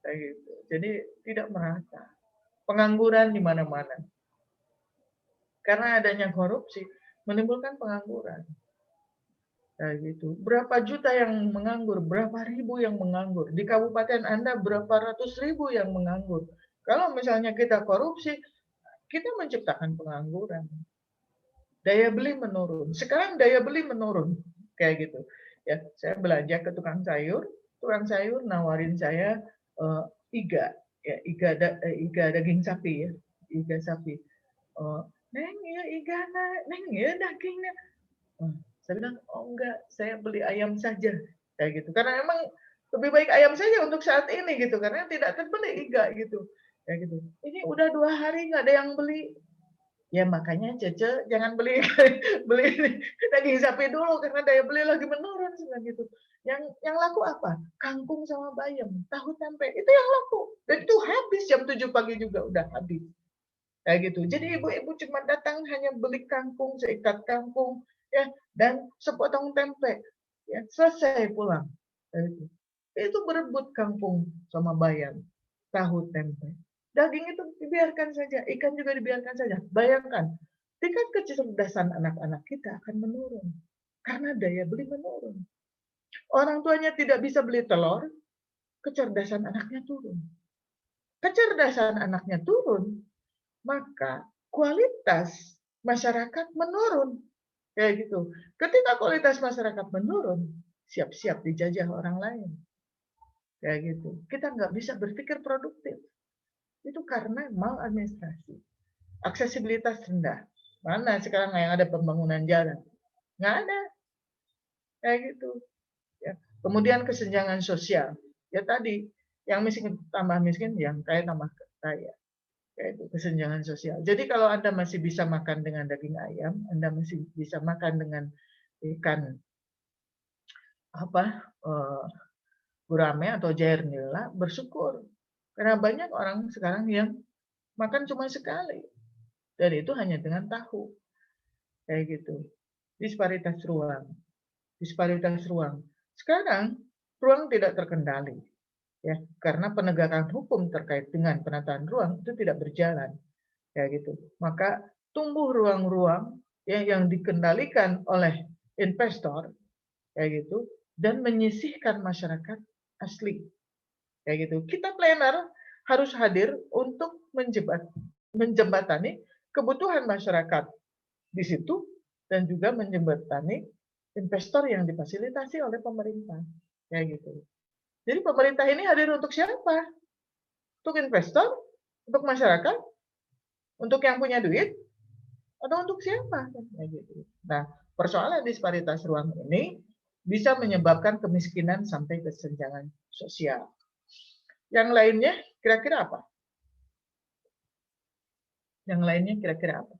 Kayak gitu. Jadi tidak merata. Pengangguran di mana-mana. Karena adanya korupsi menimbulkan pengangguran. Kayak gitu. Berapa juta yang menganggur, berapa ribu yang menganggur. Di kabupaten Anda berapa ratus ribu yang menganggur. Kalau misalnya kita korupsi, kita menciptakan pengangguran. Daya beli menurun. Sekarang daya beli menurun. Kayak gitu. Ya, saya belanja ke tukang sayur nawarin saya iga, ya iga daging sapi ya, iga sapi. Neng ya iga, neng ya dagingnya. Saya bilang, oh enggak, saya beli ayam saja. Kayak gitu. Karena emang lebih baik ayam saja untuk saat ini gitu. Karena tidak terbeli iga gitu. Kayak gitu. Ini udah 2 hari nggak ada yang beli. Ya makanya Cece jangan beli beli daging sapi dulu karena daya beli lagi menurun gitu. Yang laku apa? Kangkung sama bayam, tahu tempe. Itu yang laku. Dan itu habis jam 7 pagi juga udah habis. Kayak gitu. Jadi ibu-ibu cuma datang hanya beli kangkung, seikat kangkung ya dan sepotong tempe. Ya, selesai pulang. Kayak gitu. Itu berebut kangkung sama bayam, tahu tempe. Daging itu dibiarkan saja, ikan juga dibiarkan saja. Bayangkan, tingkat kecerdasan anak-anak kita akan menurun karena daya beli menurun. Orang tuanya tidak bisa beli telur, kecerdasan anaknya turun. Kecerdasan anaknya turun, maka kualitas masyarakat menurun. Kayak gitu. Ketika kualitas masyarakat menurun, siap-siap dijajah orang lain. Kayak gitu. Kita nggak bisa berpikir produktif. Itu karena maladministrasi. Aksesibilitas rendah. Mana sekarang yang ada pembangunan jalan? Nggak ada. Kayak gitu. Ya. Kemudian kesenjangan sosial. Ya tadi, yang miskin tambah miskin, yang kaya tambah kaya. Kayak itu, kesenjangan sosial. Jadi kalau Anda masih bisa makan dengan daging ayam, Anda masih bisa makan dengan ikan gurame atau jair nila, bersyukur. Karena banyak orang sekarang yang makan cuma sekali. Dan itu hanya dengan tahu. Kayak gitu. Disparitas ruang. Disparitas ruang. Sekarang ruang tidak terkendali. Ya, karena penegakan hukum terkait dengan penataan ruang itu tidak berjalan. Kayak gitu. Maka tumbuh ruang-ruang yang dikendalikan oleh investor kayak gitu dan menyisihkan masyarakat asli. Kayak gitu. Kita planner harus hadir untuk menjembatani kebutuhan masyarakat di situ dan juga menjembatani investor yang difasilitasi oleh pemerintah. Kayak gitu. Jadi pemerintah ini hadir untuk siapa? Untuk investor, untuk masyarakat, untuk yang punya duit, atau untuk siapa? Kayak gitu. Nah, persoalan disparitas ruang ini bisa menyebabkan kemiskinan sampai kesenjangan sosial. Yang lainnya kira-kira apa? Yang lainnya kira-kira apa?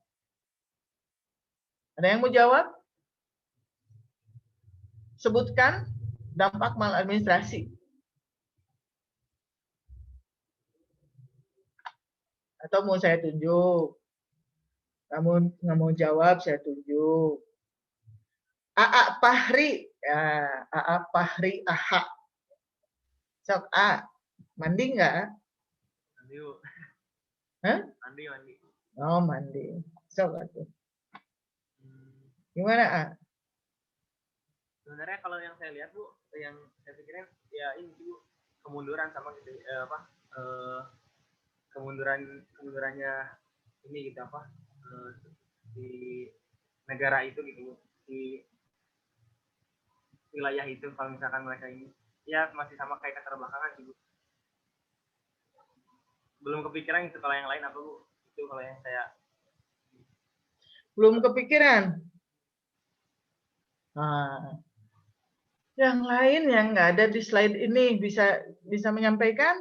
Ada yang mau jawab? Sebutkan dampak maladministrasi. Atau mau saya tunjuk? Kamu nggak mau jawab, saya tunjuk. AA Pahri. Ya, AA Pahri AHA. Sok A. Mandi nggak? Mandi, Bu. Hah? Mandi. Oh, mandi. Sok atuh. Gimana A? Sebenarnya kalau yang saya lihat, Bu, yang saya pikirin ya ini Bu, kemunduran sama gitu kemundurannya ini gitu di negara itu gitu Bu, di wilayah itu kalau misalkan mereka ini ya masih sama kayak keterbelakangan sih Bu. Belum kepikiran itu kalau yang lain apa Bu? Itu kalau yang saya Belum kepikiran. Nah, yang lain yang nggak ada di slide ini bisa menyampaikan?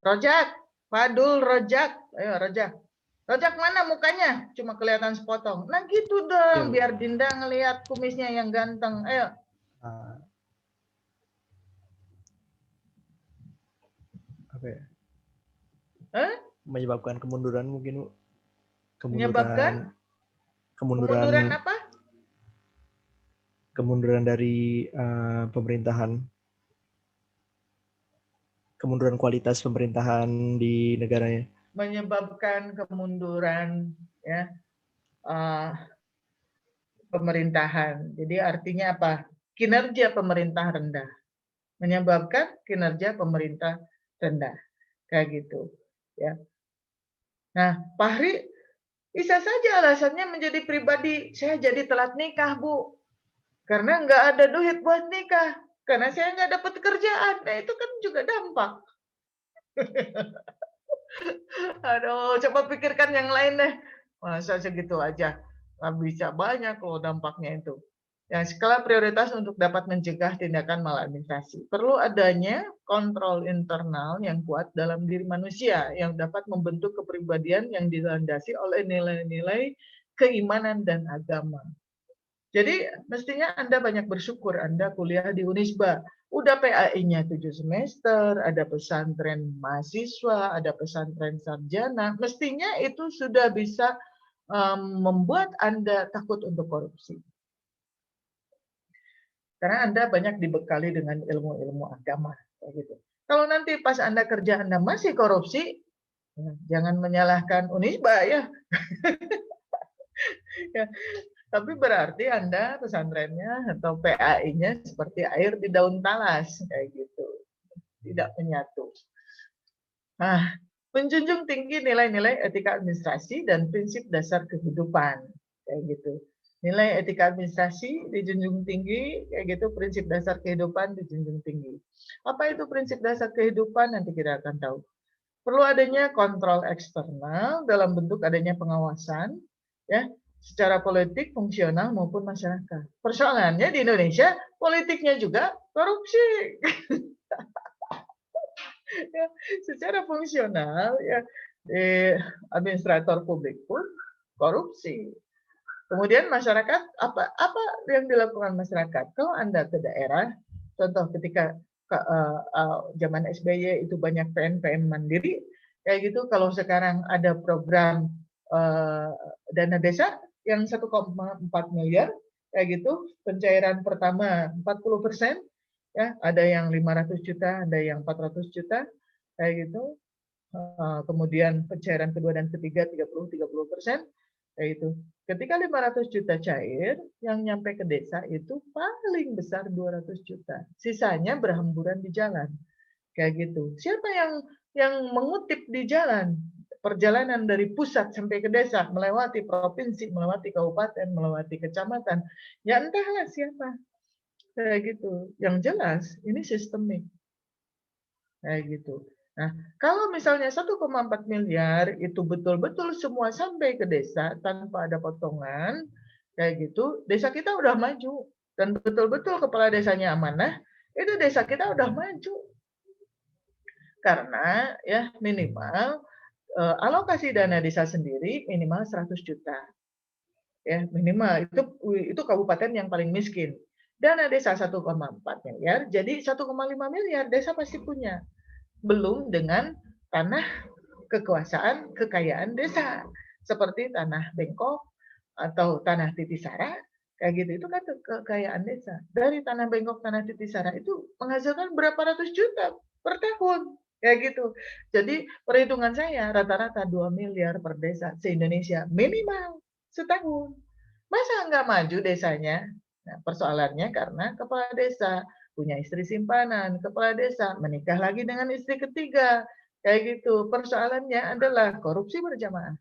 Rojak, Padul, Rojak, ayo Rojak. Rojak mana mukanya? Cuma kelihatan sepotong. Nah gitu dong, biar Dinda ngelihat kumisnya yang ganteng. Ayo. Apa ya? Hah? Menyebabkan kemunduran mungkin, Bu. Menyebabkan? Kemunduran apa? Kemunduran dari pemerintahan. kemunduran kualitas pemerintahan di negaranya. Menyebabkan kemunduran ya pemerintahan. Jadi artinya apa? Kinerja pemerintah rendah. Menyebabkan kinerja pemerintah rendah. Kayak gitu. Ya. Nah, Fahri bisa saja alasannya menjadi pribadi, saya jadi telat nikah, Bu. Karena nggak ada duit buat nikah. Karena saya nggak dapat kerjaan. Nah, itu kan juga dampak. Aduh, coba pikirkan yang lain deh. Masa segitu aja? Nggak bisa banyak loh dampaknya itu. Yang skala prioritas untuk dapat mencegah tindakan maladministrasi. Perlu adanya kontrol internal yang kuat dalam diri manusia yang dapat membentuk kepribadian yang dilandasi oleh nilai-nilai keimanan dan agama. Jadi mestinya Anda banyak bersyukur Anda kuliah di Unisba. Udah PAI-nya 7 semester, ada pesantren mahasiswa, ada pesantren sarjana. Mestinya itu sudah bisa membuat Anda takut untuk korupsi. Karena Anda banyak dibekali dengan ilmu-ilmu agama. Kayak gitu. Kalau nanti pas Anda kerja Anda masih korupsi, jangan menyalahkan Unisba ya. Ya, tapi berarti Anda pesantrennya atau PAI-nya seperti air di daun talas kayak gitu. Tidak menyatu. Nah, menjunjung tinggi nilai-nilai etika administrasi dan prinsip dasar kehidupan kayak gitu. Nilai etika administrasi dijunjung tinggi, kayak gitu prinsip dasar kehidupan dijunjung tinggi. Apa itu prinsip dasar kehidupan? Nanti kita akan tahu. Perlu adanya kontrol eksternal dalam bentuk adanya pengawasan, ya, secara politik, fungsional maupun masyarakat. Persoalannya di Indonesia politiknya juga korupsi. Ya, secara fungsional ya administrator publik pun korupsi. Kemudian masyarakat apa yang dilakukan masyarakat? Kalau Anda ke daerah, contoh ketika zaman SBY itu banyak PNPM mandiri, kayak gitu. Kalau sekarang ada program dana desa yang 1,4 miliar, kayak gitu, pencairan pertama 40%, ya ada yang 500 juta, ada yang 400 juta, kayak gitu. Kemudian pencairan kedua dan ketiga 30% kayak itu. Ketika 500 juta cair, yang nyampe ke desa itu paling besar 200 juta. Sisanya berhamburan di jalan. Kayak gitu. Siapa yang mengutip di jalan? Perjalanan dari pusat sampai ke desa, melewati provinsi, melewati kabupaten, melewati kecamatan. Ya entahlah siapa. Kayak gitu. Yang jelas, ini sistemik. Kayak gitu. Nah, kalau misalnya 1,4 miliar itu betul-betul semua sampai ke desa tanpa ada potongan, kayak gitu, desa kita udah maju. Dan betul-betul kepala desanya amanah, itu desa kita udah maju. Karena ya minimal alokasi dana desa sendiri minimal 100 juta. Ya, minimal itu kabupaten yang paling miskin. Dana desa 1,4 miliar, jadi 1,5 miliar desa pasti punya. Belum dengan tanah kekuasaan kekayaan desa seperti tanah bengkok atau tanah titisara kayak gitu, itu kan kekayaan desa. Dari tanah bengkok, tanah titisara itu menghasilkan berapa ratus juta per tahun kayak gitu. Jadi perhitungan saya rata-rata 2 miliar per desa se-Indonesia minimal setahun. Masa nggak maju desanya? Nah, persoalannya karena kepala desa punya istri simpanan, kepala desa menikah lagi dengan istri ketiga, kayak gitu. Persoalannya adalah korupsi berjamaah,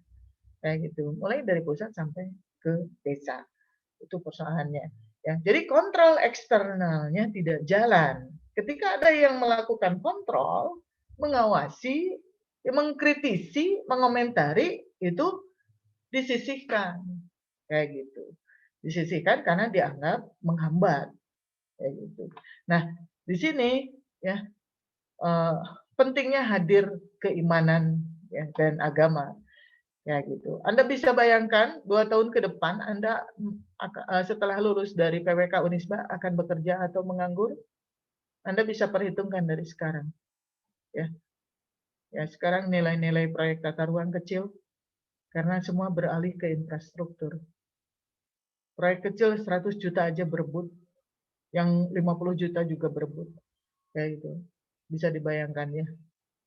kayak gitu. Mulai dari pusat sampai ke desa, itu persoalannya. Ya, jadi kontrol eksternalnya tidak jalan. Ketika ada yang melakukan kontrol, mengawasi, mengkritisi, mengomentari, itu disisihkan, kayak gitu. Disisihkan karena dianggap menghambat. Kayak gitu. Nah, di sini ya pentingnya hadir keimanan ya, dan agama. Ya gitu. Anda bisa bayangkan 2 tahun ke depan Anda setelah lulus dari PWK Unisba akan bekerja atau menganggur? Anda bisa perhitungkan dari sekarang. Ya. Ya, sekarang nilai-nilai proyek tata ruang kecil karena semua beralih ke infrastruktur. Proyek kecil 100 juta aja berebut, yang 50 juta juga berebut. Kayak gitu. Bisa dibayangkan ya.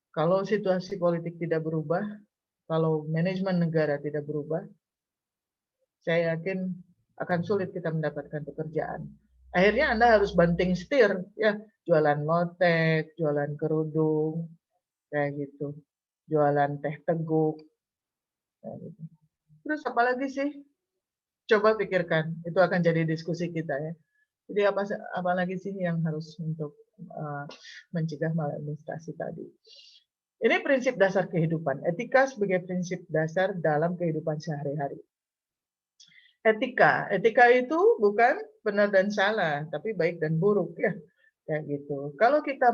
Kalau situasi politik tidak berubah, kalau manajemen negara tidak berubah, saya yakin akan sulit kita mendapatkan pekerjaan. Akhirnya Anda harus banting setir, ya, jualan lotek, jualan kerudung, kayak gitu, jualan teh teguk, kayak gitu. Terus apa lagi sih? Coba pikirkan, itu akan jadi diskusi kita ya. Jadi apa lagi sih yang harus untuk mencegah maladministrasi tadi? Ini prinsip dasar kehidupan. Etika sebagai prinsip dasar dalam kehidupan sehari-hari. Etika itu bukan benar dan salah, tapi baik dan buruk ya, kayak gitu. Kalau kita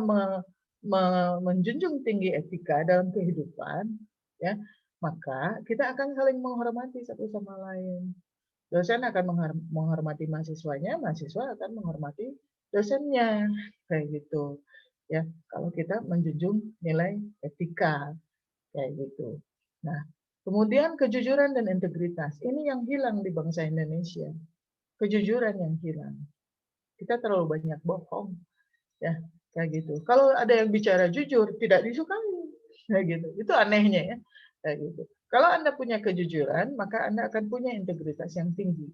menjunjung tinggi etika dalam kehidupan, ya, maka kita akan saling menghormati satu sama lain. Dosen akan menghormati mahasiswanya, mahasiswa akan menghormati dosennya, kayak gitu. Ya, kalau kita menjunjung nilai etika, kayak gitu. Nah, kemudian kejujuran dan integritas. Ini yang hilang di bangsa Indonesia. Kejujuran yang hilang. Kita terlalu banyak bohong. Ya, kayak gitu. Kalau ada yang bicara jujur, tidak disukai. Kayak gitu. Itu anehnya ya. Kayak gitu. Kalau Anda punya kejujuran, maka Anda akan punya integritas yang tinggi.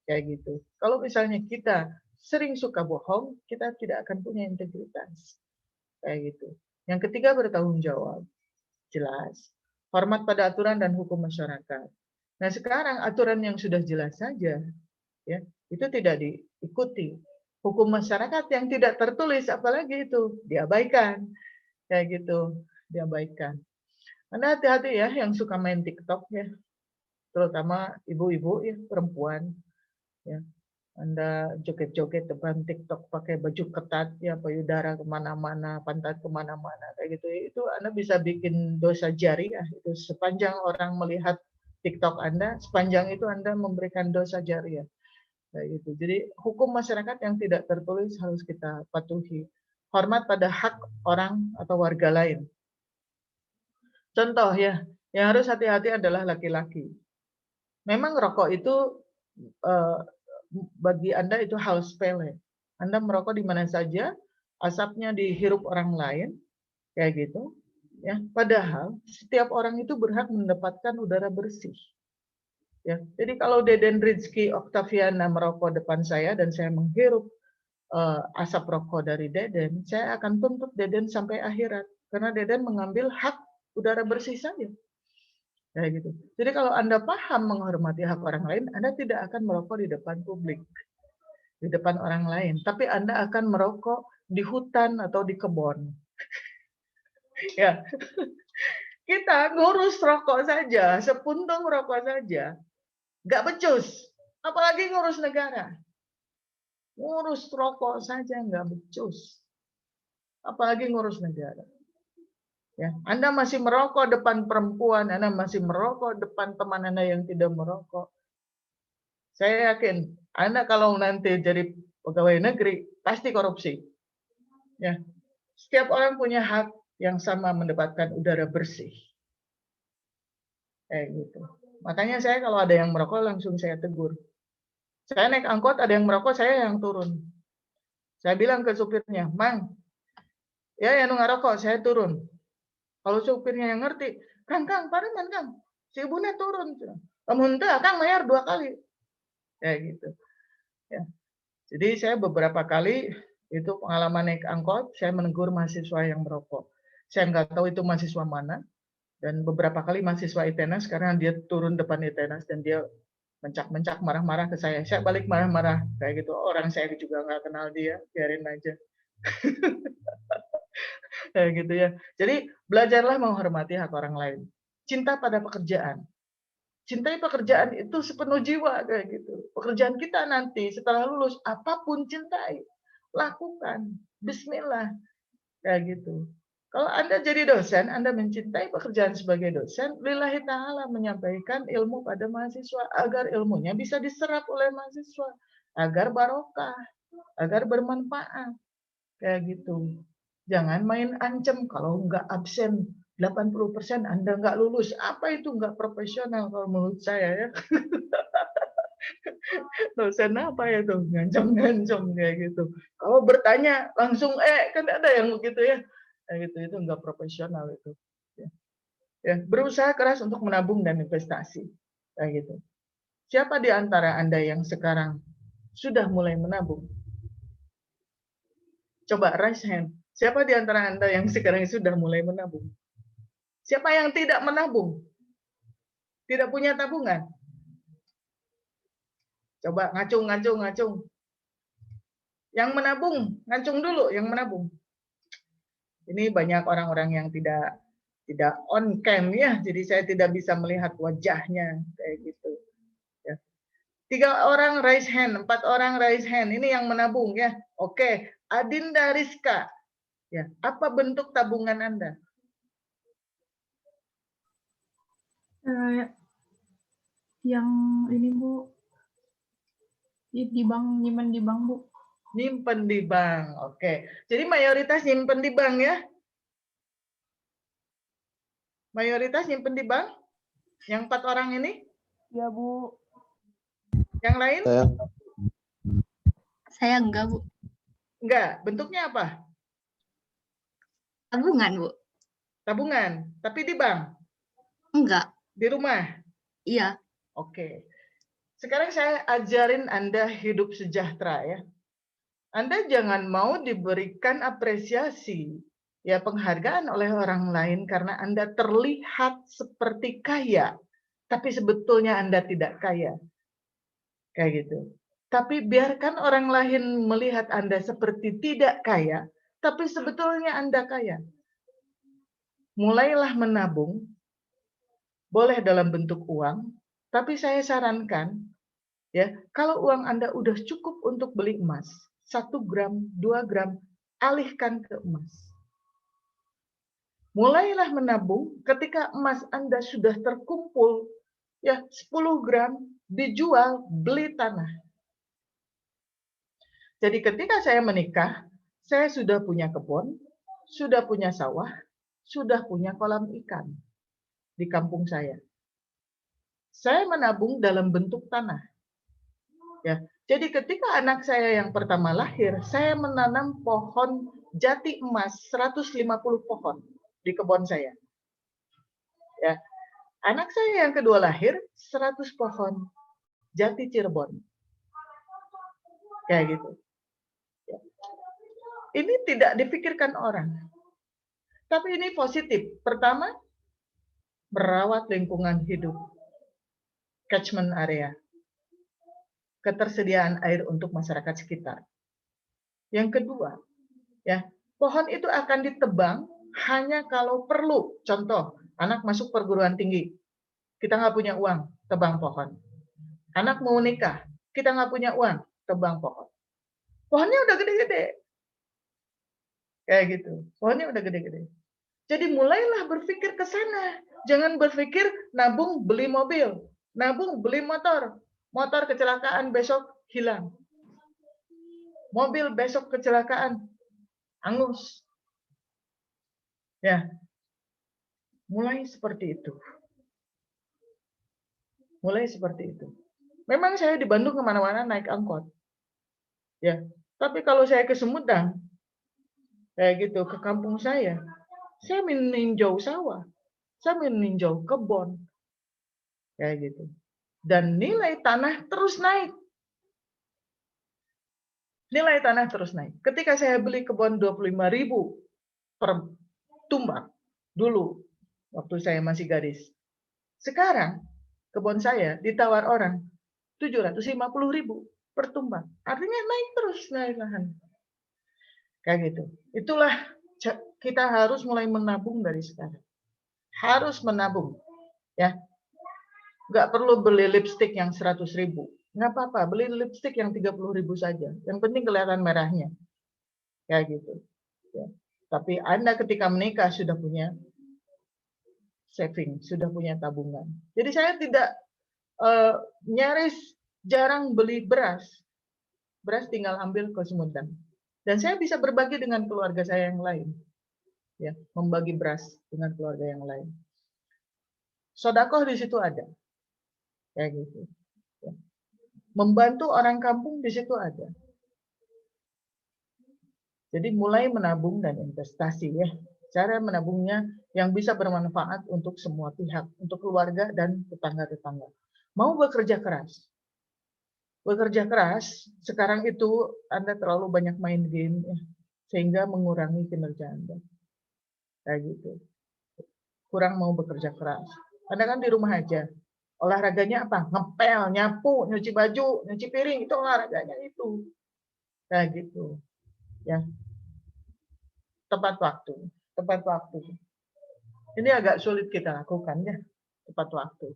Kayak gitu. Kalau misalnya kita sering suka bohong, kita tidak akan punya integritas. Kayak gitu. Yang ketiga, bertanggung jawab. Jelas. Hormat pada aturan dan hukum masyarakat. Nah, sekarang aturan yang sudah jelas saja, ya, itu tidak diikuti. Hukum masyarakat yang tidak tertulis, apalagi itu diabaikan, kayak gitu, diabaikan. Anda hati-hati ya, yang suka main TikTok ya, terutama ibu-ibu ya, perempuan, ya. Anda joget-joget depan TikTok pakai baju ketat ya, payudara kemana-mana, pantat kemana-mana, kayak gitu. Itu Anda bisa bikin dosa jariah. Itu sepanjang orang melihat TikTok Anda, sepanjang itu Anda memberikan dosa jariah. Kayak gitu. Jadi hukum masyarakat yang tidak tertulis harus kita patuhi. Hormat pada hak orang atau warga lain. Contoh ya, yang harus hati-hati adalah laki-laki. Memang rokok itu bagi Anda itu hal sepele. Anda merokok di mana saja, asapnya dihirup orang lain, kayak gitu. Ya, padahal setiap orang itu berhak mendapatkan udara bersih. Ya, jadi kalau Deden Rizky Oktaviana merokok depan saya dan saya menghirup asap rokok dari Deden, saya akan tuntut Deden sampai akhirat karena Deden mengambil hak udara bersih saja. Kayak gitu. Jadi kalau Anda paham menghormati hak orang lain, Anda tidak akan merokok di depan publik, di depan orang lain, tapi Anda akan merokok di hutan atau di kebun. Ya, kita ngurus rokok saja, sepuntung rokok saja, nggak becus, apalagi ngurus negara. Ngurus rokok saja nggak becus, apalagi ngurus negara. Ya, Anda masih merokok depan perempuan, Anda masih merokok depan teman Anda yang tidak merokok. Saya yakin Anda kalau nanti jadi pegawai negeri pasti korupsi. Ya, setiap orang punya hak yang sama mendapatkan udara bersih. Kayak gitu. Makanya saya kalau ada yang merokok langsung saya tegur. Saya naik angkot ada yang merokok, saya yang turun. Saya bilang ke supirnya, "Mang, ya yang ngerokok, saya turun." Kalau supirnya yang ngerti, Kang, pareman Kang, si ibunya turun. Kamu entah, Kang bayar 2 kali. Kayak gitu. Ya. Jadi saya beberapa kali itu pengalaman naik angkot, saya menegur mahasiswa yang merokok. Saya nggak tahu itu mahasiswa mana, dan beberapa kali mahasiswa ITENAS karena dia turun depan ITENAS dan dia mencak-mencak marah-marah ke saya. Saya balik marah-marah kayak gitu. Orang saya juga nggak kenal dia, biarin aja. Kayak gitu ya. Jadi belajarlah menghormati hak orang lain. Cinta pada pekerjaan. Cintai pekerjaan itu sepenuh jiwa kayak gitu. Pekerjaan kita nanti setelah lulus apapun cintai, lakukan. Bismillah kayak gitu. Kalau Anda jadi dosen, Anda mencintai pekerjaan sebagai dosen, lillahi ta'ala menyampaikan ilmu pada mahasiswa agar ilmunya bisa diserap oleh mahasiswa, agar barokah, agar bermanfaat. Kayak gitu. Jangan main ancam kalau nggak absen 80% Anda nggak lulus. Apa itu nggak profesional kalau menurut saya ya. Dosen apa ya tuh? Ngancam-ngancam kayak gitu. Kalau bertanya langsung kan ada yang begitu ya. Kayak gitu, itu nggak profesional itu. Ya, berusaha keras untuk menabung dan investasi. Kayak gitu. Siapa di antara Anda yang sekarang sudah mulai menabung? Coba raise hand. Siapa di antara Anda yang sekarang sudah mulai menabung? Siapa yang tidak menabung? Tidak punya tabungan? Coba ngacung. Yang menabung, ngacung dulu yang menabung. Ini banyak orang-orang yang tidak on cam ya, jadi saya tidak bisa melihat wajahnya kayak gitu. Ya. 3 orang raise hand, 4 orang raise hand. Ini yang menabung ya. Oke, Adinda Rizka. Ya, apa bentuk tabungan Anda? Yang ini Bu, di bank, nyimpen di bank Bu. Nyimpen di bank. Oke. Jadi mayoritas nyimpen di bank ya? Mayoritas nyimpen di bank? Yang 4 orang ini? Ya Bu. Yang lain? Saya enggak Bu. Enggak. Bentuknya apa? Tabungan Bu. Tabungan. Tapi di bank? Enggak. Di rumah? Iya. Oke. Sekarang saya ajarin Anda hidup sejahtera ya. Anda jangan mau diberikan apresiasi, ya penghargaan oleh orang lain karena Anda terlihat seperti kaya, tapi sebetulnya Anda tidak kaya. Kayak gitu. Tapi biarkan orang lain melihat Anda seperti tidak kaya, tapi sebetulnya Anda kaya. Mulailah menabung, boleh dalam bentuk uang, tapi saya sarankan, ya kalau uang Anda udah cukup untuk beli emas, 1 gram, 2 gram, alihkan ke emas. Mulailah menabung ketika emas Anda sudah terkumpul, ya 10 gram, dijual, beli tanah. Jadi ketika saya menikah, saya sudah punya kebun, sudah punya sawah, sudah punya kolam ikan di kampung saya. Saya menabung dalam bentuk tanah. Ya, jadi ketika anak saya yang pertama lahir, saya menanam pohon jati emas 150 pohon di kebun saya. Ya, anak saya yang kedua lahir 100 pohon jati Cirebon. Kayak gitu. Ya. Ini tidak dipikirkan orang. Tapi ini positif. Pertama, merawat lingkungan hidup. Catchment area. Ketersediaan air untuk masyarakat sekitar. Yang kedua, ya, pohon itu akan ditebang hanya kalau perlu. Contoh, anak masuk perguruan tinggi, kita nggak punya uang, tebang pohon. Anak mau nikah, kita nggak punya uang, tebang pohon. Pohonnya udah gede-gede. Kayak gitu. Pohonnya udah gede-gede. Jadi mulailah berpikir ke sana. Jangan berpikir nabung beli mobil, nabung beli motor. Motor kecelakaan besok hilang. Mobil besok kecelakaan angus. Ya. Mulai seperti itu. Mulai seperti itu. Memang saya di Bandung kemana-mana naik angkot. Ya. Tapi kalau saya ke Sumedang, kayak gitu, ke kampung saya meninjau sawah, saya meninjau kebun, kayak gitu. Dan nilai tanah terus naik. Nilai tanah terus naik. Ketika saya beli kebun 25.000 per tumbak dulu, waktu saya masih gadis. Sekarang kebun saya ditawar orang 750.000 per tumbak. Artinya naik terus nilai lahan. Kayak gitu. Itulah kita harus mulai menabung dari sekarang. Harus menabung, ya. Nggak perlu beli lipstik yang 100.000. Nggak apa-apa, beli lipstik yang 30.000 saja. Yang penting kelihatan merahnya. Kayak gitu. Ya. Tapi Anda ketika menikah sudah punya saving, sudah punya tabungan. Jadi saya tidak nyaris jarang beli beras. Beras tinggal ambil ke Sumedang. Dan saya bisa berbagi dengan keluarga saya yang lain. Ya, membagi beras dengan keluarga yang lain. Sodakoh di situ ada. Kayak gitu. Ya. Membantu orang kampung di situ ada. Jadi mulai menabung dan investasi ya. Cara menabungnya yang bisa bermanfaat untuk semua pihak, untuk keluarga dan tetangga-tetangga. Mau bekerja keras. Bekerja keras, sekarang itu Anda terlalu banyak main game, ya, sehingga mengurangi kinerja Anda. Kayak gitu. Kurang mau bekerja keras. Anda kan di rumah aja. Olahraganya apa? Ngepel, nyapu, nyuci baju, nyuci piring, itu olahraganya itu. Kayak gitu. Ya. Tepat waktu. Tepat waktu. Ini agak sulit kita lakukan ya. Tepat waktu.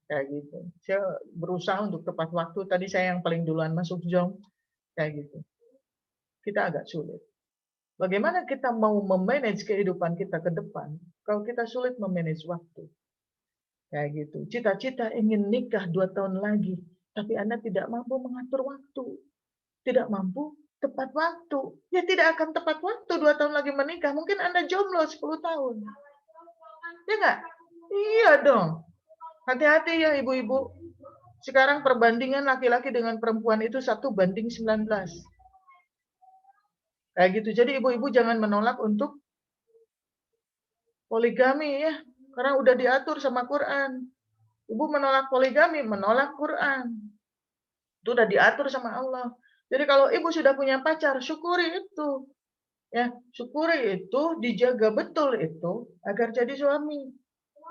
Kayak gitu. Saya berusaha untuk tepat waktu. Tadi saya yang paling duluan masuk Zoom. Kayak gitu. Kita agak sulit. Bagaimana kita mau memanage kehidupan kita ke depan kalau kita sulit memanage waktu? Kayak gitu. Cita-cita ingin nikah 2 tahun lagi, tapi Anda tidak mampu mengatur waktu. Tidak mampu tepat waktu. Ya tidak akan tepat waktu 2 tahun lagi menikah. Mungkin Anda jomblo 10 tahun. Ya nggak? Iya dong. Hati-hati ya ibu-ibu. Sekarang perbandingan laki-laki dengan perempuan itu 1:19. Kayak gitu. Jadi ibu-ibu jangan menolak untuk poligami ya. Karena udah diatur sama Quran. Ibu menolak poligami, menolak Quran. Itu udah diatur sama Allah. Jadi kalau ibu sudah punya pacar, syukuri itu. Ya, syukuri itu, dijaga betul itu agar jadi suami.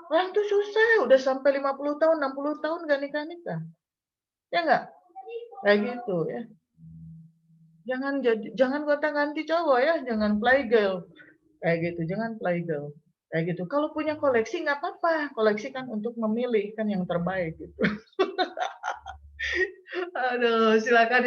Orang itu susah, udah sampai 50 tahun, 60 tahun gak nikah-nikah. Ya enggak? Kayak gitu ya. Jangan gonta-ganti cowok ya, jangan playgirl. Kayak gitu, jangan playgirl. Kayak gitu. Kalau punya koleksi nggak apa-apa, koleksi kan untuk memilih kan yang terbaik gitu. Aduh, silakan.